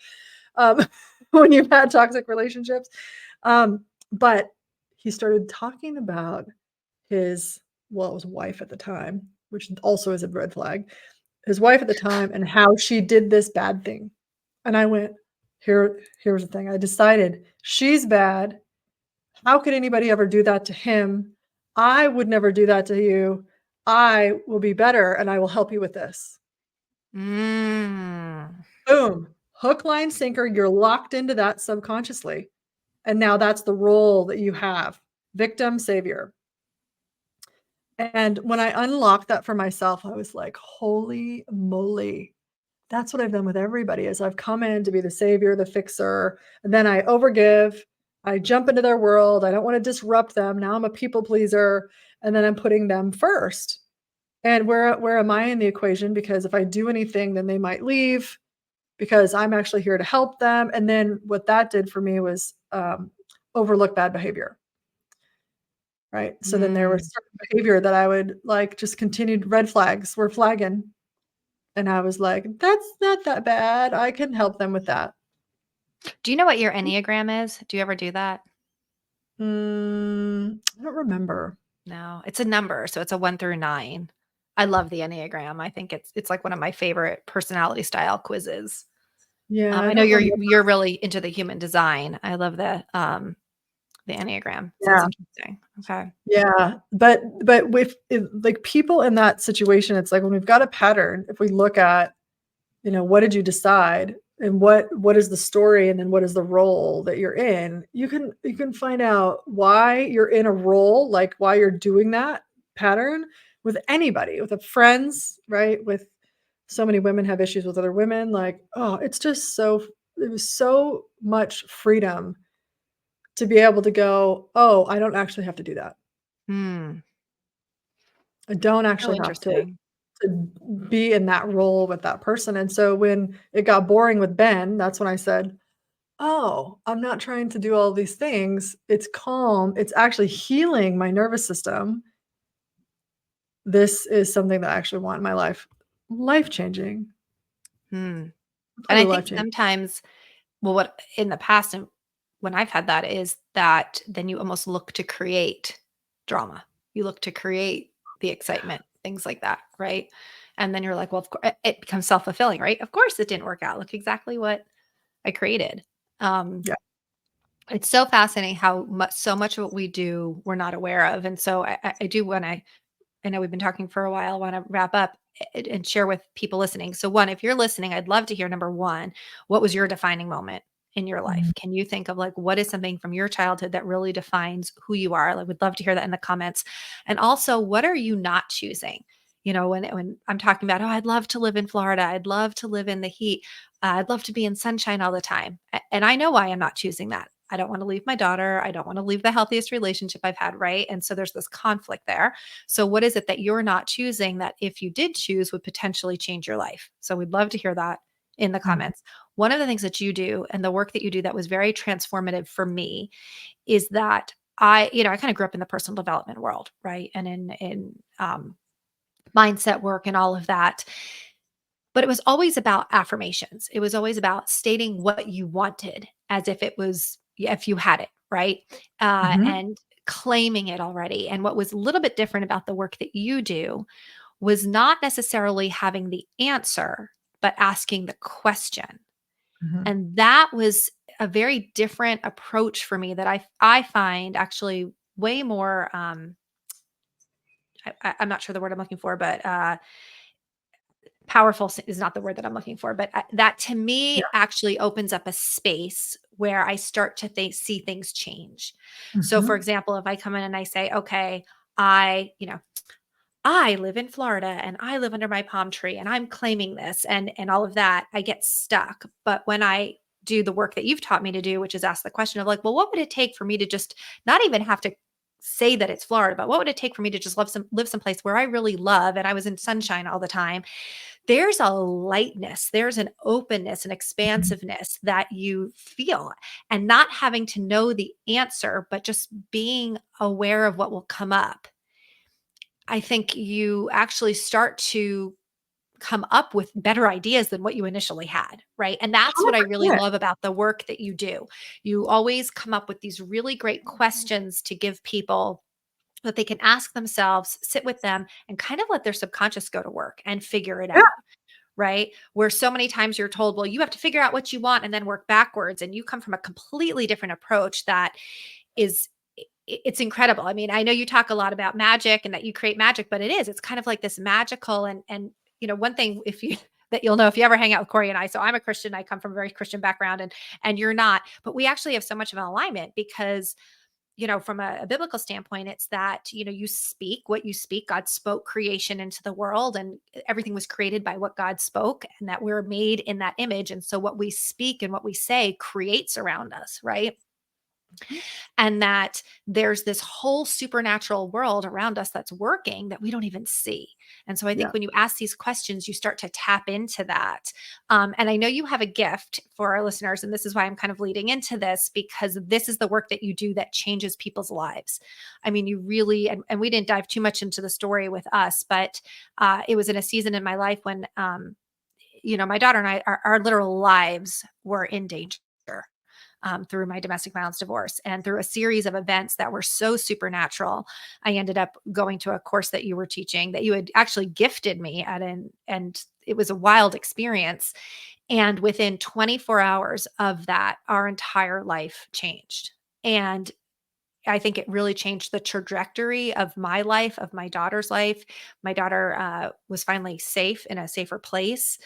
um, when you've had toxic relationships. But he started talking about his, well, it was wife at the time, which also is a red flag, his wife at the time and how she did this bad thing. And I went, here's the thing. I decided she's bad. How could anybody ever do that to him? I would never do that to you. I will be better and I will help you with this. Mm. Boom. Hook, line, sinker. You're locked into that subconsciously. And now that's the role that you have, victim, savior. And when I unlocked that for myself, I was like, "Holy moly." That's what I've done with everybody is I've come in to be the savior, the fixer, and then I overgive. I jump into their world. I don't wanna disrupt them. Now I'm a people pleaser, and then I'm putting them first. And where am I in the equation? Because if I do anything, then they might leave because I'm actually here to help them. And then what that did for me was, overlook bad behavior. Right? So then there was Mm. certain behavior that I would, like, just continued red flags were flagging, and I was like, "That's not that bad, I can help them with that." Do you know what your Enneagram is? Do you ever do that? I don't remember. No, it's a number, so it's a 1 through 9. I love the Enneagram. I think it's like one of my favorite personality style quizzes. Yeah, I I know don't remember. you're really into the human design. I love the Enneagram. Sounds Yeah, interesting. Okay. yeah, but with like, people in that situation, it's like when we've got a pattern, if we look at, what did you decide and what is the story and then what is the role that you're in, you can find out why you're in a role, like why you're doing that pattern with anybody, with a friends, right? With so many women have issues with other women, like, oh, it's just so it was so much freedom to be able to go, oh, I don't actually have to do that. Hmm. I don't So actually have interesting. to be in that role with that person. And so when it got boring with Ben, that's when I said, "Oh, I'm not trying to do all these things. It's calm. It's actually healing my nervous system. This is something that I actually want in my life." Life-changing. Hmm. And I Completely think life-changing. sometimes well, what in the past and when I've had that is that then you almost look to create drama. You look to create the excitement, things like that, right? And then you're like, well, of course, it becomes self-fulfilling, right? Of course it didn't work out. Look exactly what I created. Um, Yeah. it's so fascinating how much so much of what we do we're not aware of. And so I do want to I know we've been talking for a while. I want to wrap up and share with people listening. So, one, if you're listening, I'd love to hear number one, what was your defining moment in your Mhm. life? Can you think of like what is something from your childhood that really defines who you are? Like, would love to hear that in the comments. And also, what are you not choosing? When I'm talking about, oh, I'd love to live in Florida, I'd love to live in the heat, I'd love to be in sunshine all the time. And I know why I'm not choosing that. I don't want to leave my daughter. I don't want to leave the healthiest relationship I've had, right? And so there's this conflict there. So, what is it that you're not choosing that if you did choose would potentially change your life? So, we'd love to hear that in the Mhm. comments. One of the things that you do and the work that you do that was very transformative for me is that I kind of grew up in the personal development world, right? And in mindset work and all of that. But it was always about affirmations. It was always about stating what you wanted as if it was, if you had it, right? Mhm. And claiming it already. And what was a little bit different about the work that you do was not necessarily having the answer, but asking the question. Mhm. And that was a very different approach for me that I find actually way more I'm not sure the word I'm looking for, but powerful is not the word that I'm looking for, but that to Yeah. me actually opens up a space where I start to see things change. So for Mhm. example, if I come in and I say, okay, I live in Florida and I live under my palm tree and I'm claiming this and all of that, I get stuck. But when I do the work that you've taught me to do, which is ask the question of like, well, what would it take for me to just not even have to say that it's Florida, but what would it take for me to just live someplace where I really love and I was in sunshine all the time? There's a lightness, there's an openness, an Mhm. expansiveness that you feel, and not having to know the answer, but just being aware of what will come up. I think you actually start to come up with better ideas than what you initially had, right? And that's what I really 100%. love about the work that you do. You always come up with these really great questions to give people that they can ask themselves, sit with them, and kind of let their subconscious go to work and figure it Yeah. out, right? Where so many times you're told, well, you have to figure out what you want and then work backwards. And you come from a completely different approach that is it's incredible. I mean, I know you talk a lot about magic and that you create magic, but it's kind of like this magical and one thing if you that you'll know if you ever hang out with Corey and I. So I'm a Christian. I come from a very Christian background and you're not, but we actually have so much of an alignment because from a biblical standpoint, it's that, you speak what you speak. God spoke creation into the world, and everything was created by what God spoke, and that we're made in that image. And so, what we speak and what we say creates around us, right? Mhm. And that there's this whole supernatural world around us that's working that we don't even see. And so I Yeah. think when you ask these questions, you start to tap into that. And I know you have a gift for our listeners, and this is why I'm kind of leading into this because this is the work that you do that changes people's lives. I mean, you really, and we didn't dive too much into the story with us, but it was in a season in my life when, my daughter and I, our literal lives were in danger through my domestic violence divorce and through a series of events that were so supernatural. I ended up going to a course that you were teaching that you had actually gifted me and it was a wild experience. And within 24 hours of that, our entire life changed. And I think it really changed the trajectory of my life, of my daughter's life. My daughter was finally safe in a safer place.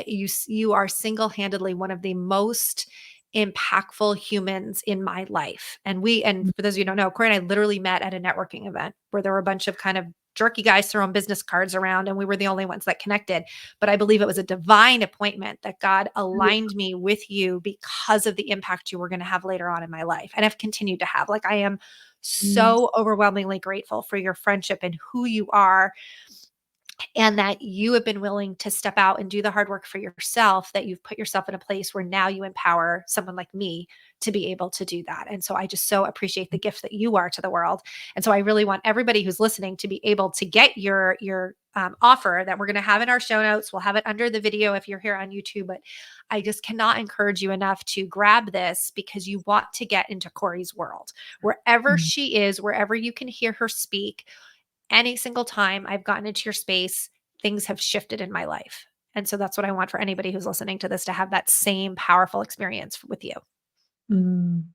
You are single handedly one of the most impactful humans in my life. And for those of you who don't know, Corey and I literally met at a networking event where there were a bunch of kind of jerky guys throwing business cards around, and we were the only ones that connected. But I believe it was a divine appointment that God aligned me with you because of the impact you were going to have later on in my life and have continued to have. Like I am Mhm. so overwhelmingly grateful for your friendship and who you are and that you have been willing to step out and do the hard work for yourself, that you've put yourself in a place where now you empower someone like me to be able to do that. And so I just so appreciate the gift that you are to the world. And so I really want everybody who's listening to be able to get your offer that we're going to have in our show notes. We'll have it under the video if you're here on YouTube, but I just cannot encourage you enough to grab this because you want to get into Corey's world. Wherever Mhm. she is, wherever you can hear her speak, any single time I've gotten into your space, things have shifted in my life. And so that's what I want for anybody who's listening to this, to have that same powerful experience with you. Mm.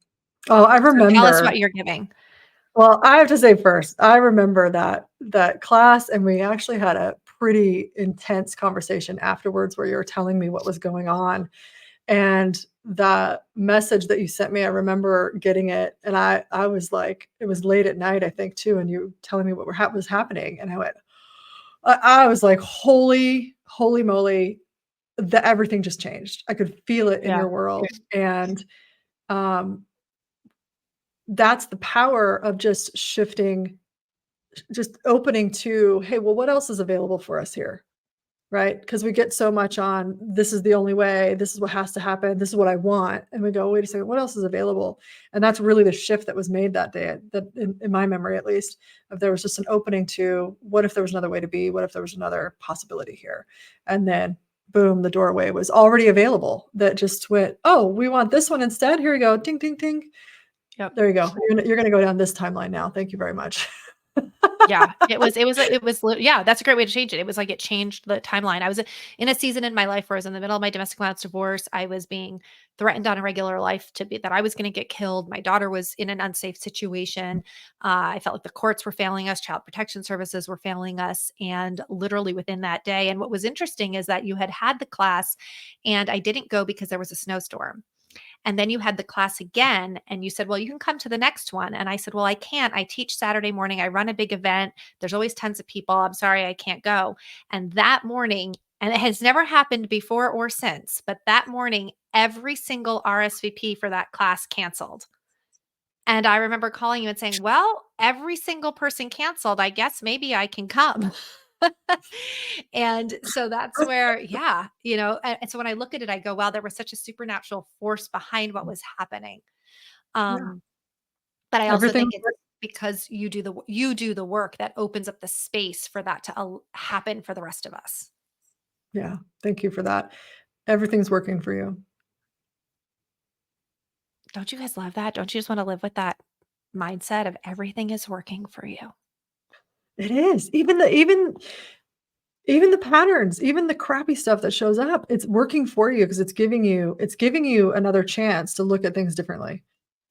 Oh, I So tell us remember. what you're giving. Well, I have to say first, I remember that class, and we actually had a pretty intense conversation afterwards where you were telling me what was going on. And the message that you sent me, I remember getting it, and I was like, it was late at night, I think, too, and you telling me what was happening, and I was like, holy moly, that everything just changed. I could feel it in Yeah. your world, and um, that's the power of just shifting, just opening to, hey, well, what else is available for us here? Right? Because we get so much on, this is the only way, this is what has to happen, this is what I want. And we go, wait a second, what else is available? And that's really the shift that was made that day, that in my memory at least, if there was just an opening to, what if there was another way to be? What if there was another possibility here? And then boom, the doorway was already available, that just went, oh, we want this one instead. Here we go. Ding, ding, ding. Yep. There you go. You're gonna go down this timeline now. Thank you very much. Yeah, yeah, that's a great way to change it. It was like it changed the timeline. I was in a season in my life where I was in the middle of my domestic violence divorce. I was being threatened on a regular life to be that I was going to get killed. My daughter was in an unsafe situation. I felt like the courts were failing us, child protection services were failing us, and literally within that day. And what was interesting is that you had the class, and I didn't go because there was a snowstorm. And then you had the class again and you said, well, you can come to the next one. And I said, well, I can't. I teach Saturday morning. I run a big event. There's always tons of people. I'm sorry, I can't go. And that morning, and it has never happened before or since, but that morning, every single RSVP for that class canceled. And I remember calling you and saying, well, every single person canceled. I guess maybe I can come. And so that's where, yeah, and so when I look at it, I go, wow, there was such a supernatural force behind what was happening. Yeah. Um, but I also Everything think was it's great. because you do the work that opens up the space for that to happen for the rest of us. Yeah. Thank you for that. Everything's working for you. Don't you guys love that? Don't you just want to live with that mindset of everything is working for you? It is. Even the patterns, even the crappy stuff that shows up, it's working for you because it's giving you another chance to look at things differently.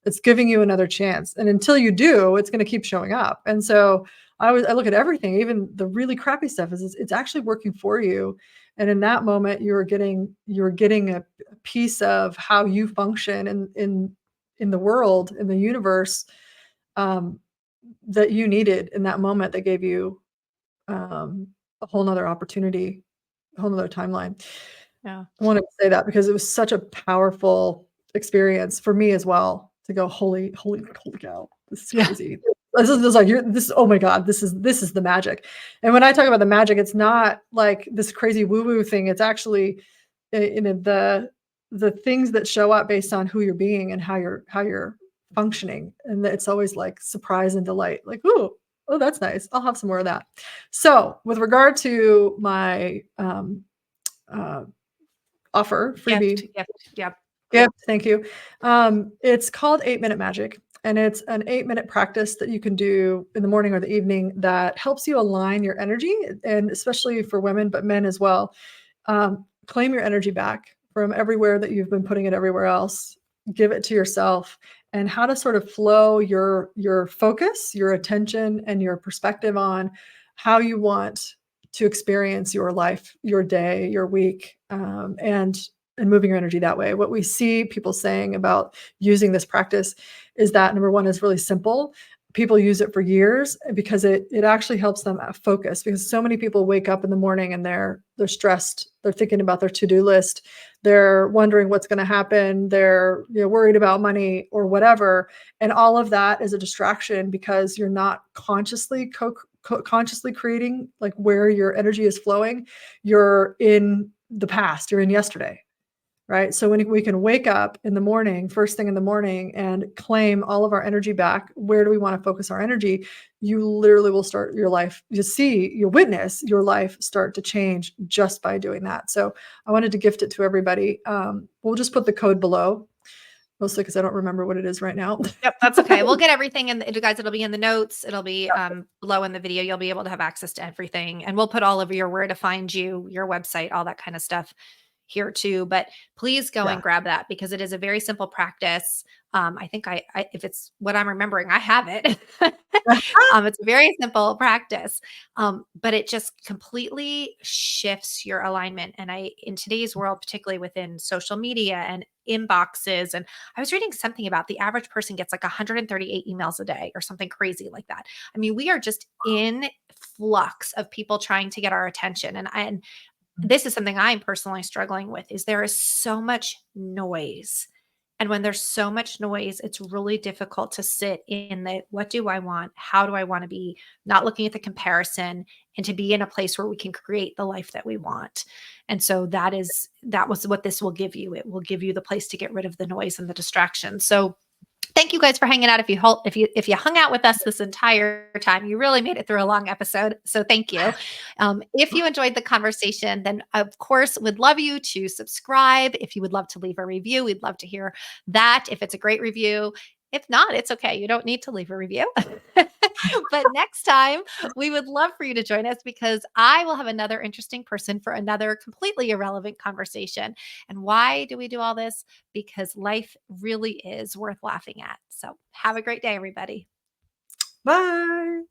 It's giving you another chance. And until you do, it's gonna keep showing up. And so I look at everything, even the really crappy stuff, is it's actually working for you. And in that moment, you're getting a piece of how you function in the world, in the universe, um, that you needed in that moment, that gave you um, a whole nother opportunity, a whole nother timeline. Yeah. I wanted to say that because it was such a powerful experience for me as well, to go, holy cow, this is Yeah. crazy. This is just like, oh my God, this is the magic. And when I talk about the magic, it's not like this crazy woo-woo thing. It's actually, the things that show up based on who you're being and how you're functioning. And it's always like surprise and delight. Like, oh, that's nice. I'll have some more of that. So with regard to my uh, offer, freebie Yep. gift, thank you. It's called 8-Minute Magic, and it's an 8-minute practice that you can do in the morning or the evening that helps you align your energy, and especially for women, but men as well. Claim your energy back from everywhere that you've been putting it everywhere else. Give it to yourself, and how to sort of flow your focus, your attention, and your perspective on how you want to experience your life, your day, your week, and moving your energy that way. What we see people saying about using this practice is that, number one, is really simple. People use it for years because it actually helps them focus, because so many people wake up in the morning and they're stressed. They're thinking about their to-do list. They're wondering what's going to happen. They're worried about money or whatever. And all of that is a distraction because you're not consciously creating like where your energy is flowing. You're in the past, you're in yesterday. Right. So when we can wake up in the morning, first thing in the morning, and claim all of our energy back, where do we want to focus our energy? You literally will start your life, you witness your life start to change just by doing that. So I wanted to gift it to everybody. We'll just put the code below, mostly because I don't remember what it is right now. Yep, that's okay. We'll get everything in the guys, it'll be in the notes, it'll be, Yeah, below in the video, you'll be able to have access to everything, and we'll put all of your where to find you, your website, all that kind of stuff here too, but please go yeah. and grab that because it is a very simple practice. I think I if it's what I'm remembering, I have it. It's a very simple practice, but it just completely shifts your alignment, and in today's world, particularly within social media and inboxes, and I was reading something about the average person gets like 138 emails a day or something crazy like that. I mean, we are just in flux of people trying to get our attention. And this is something I'm personally struggling with is there is so much noise. And when there's so much noise, it's really difficult to sit in the what do I want? How do I want to be? Not looking at the comparison and to be in a place where we can create the life that we want. And so that was what this will give you. It will give you the place to get rid of the noise and the distraction. So thank you guys for hanging out. If you hung out with us this entire time, you really made it through a long episode. So thank you. If you enjoyed the conversation, then of course would love you to subscribe. If you would love to leave a review, we'd love to hear that. If it's a great review, if not, it's okay. You don't need to leave a review. But next time, we would love for you to join us because I will have another interesting person for another completely irrelevant conversation. And why do we do all this? Because life really is worth laughing at. So have a great day, everybody. Bye.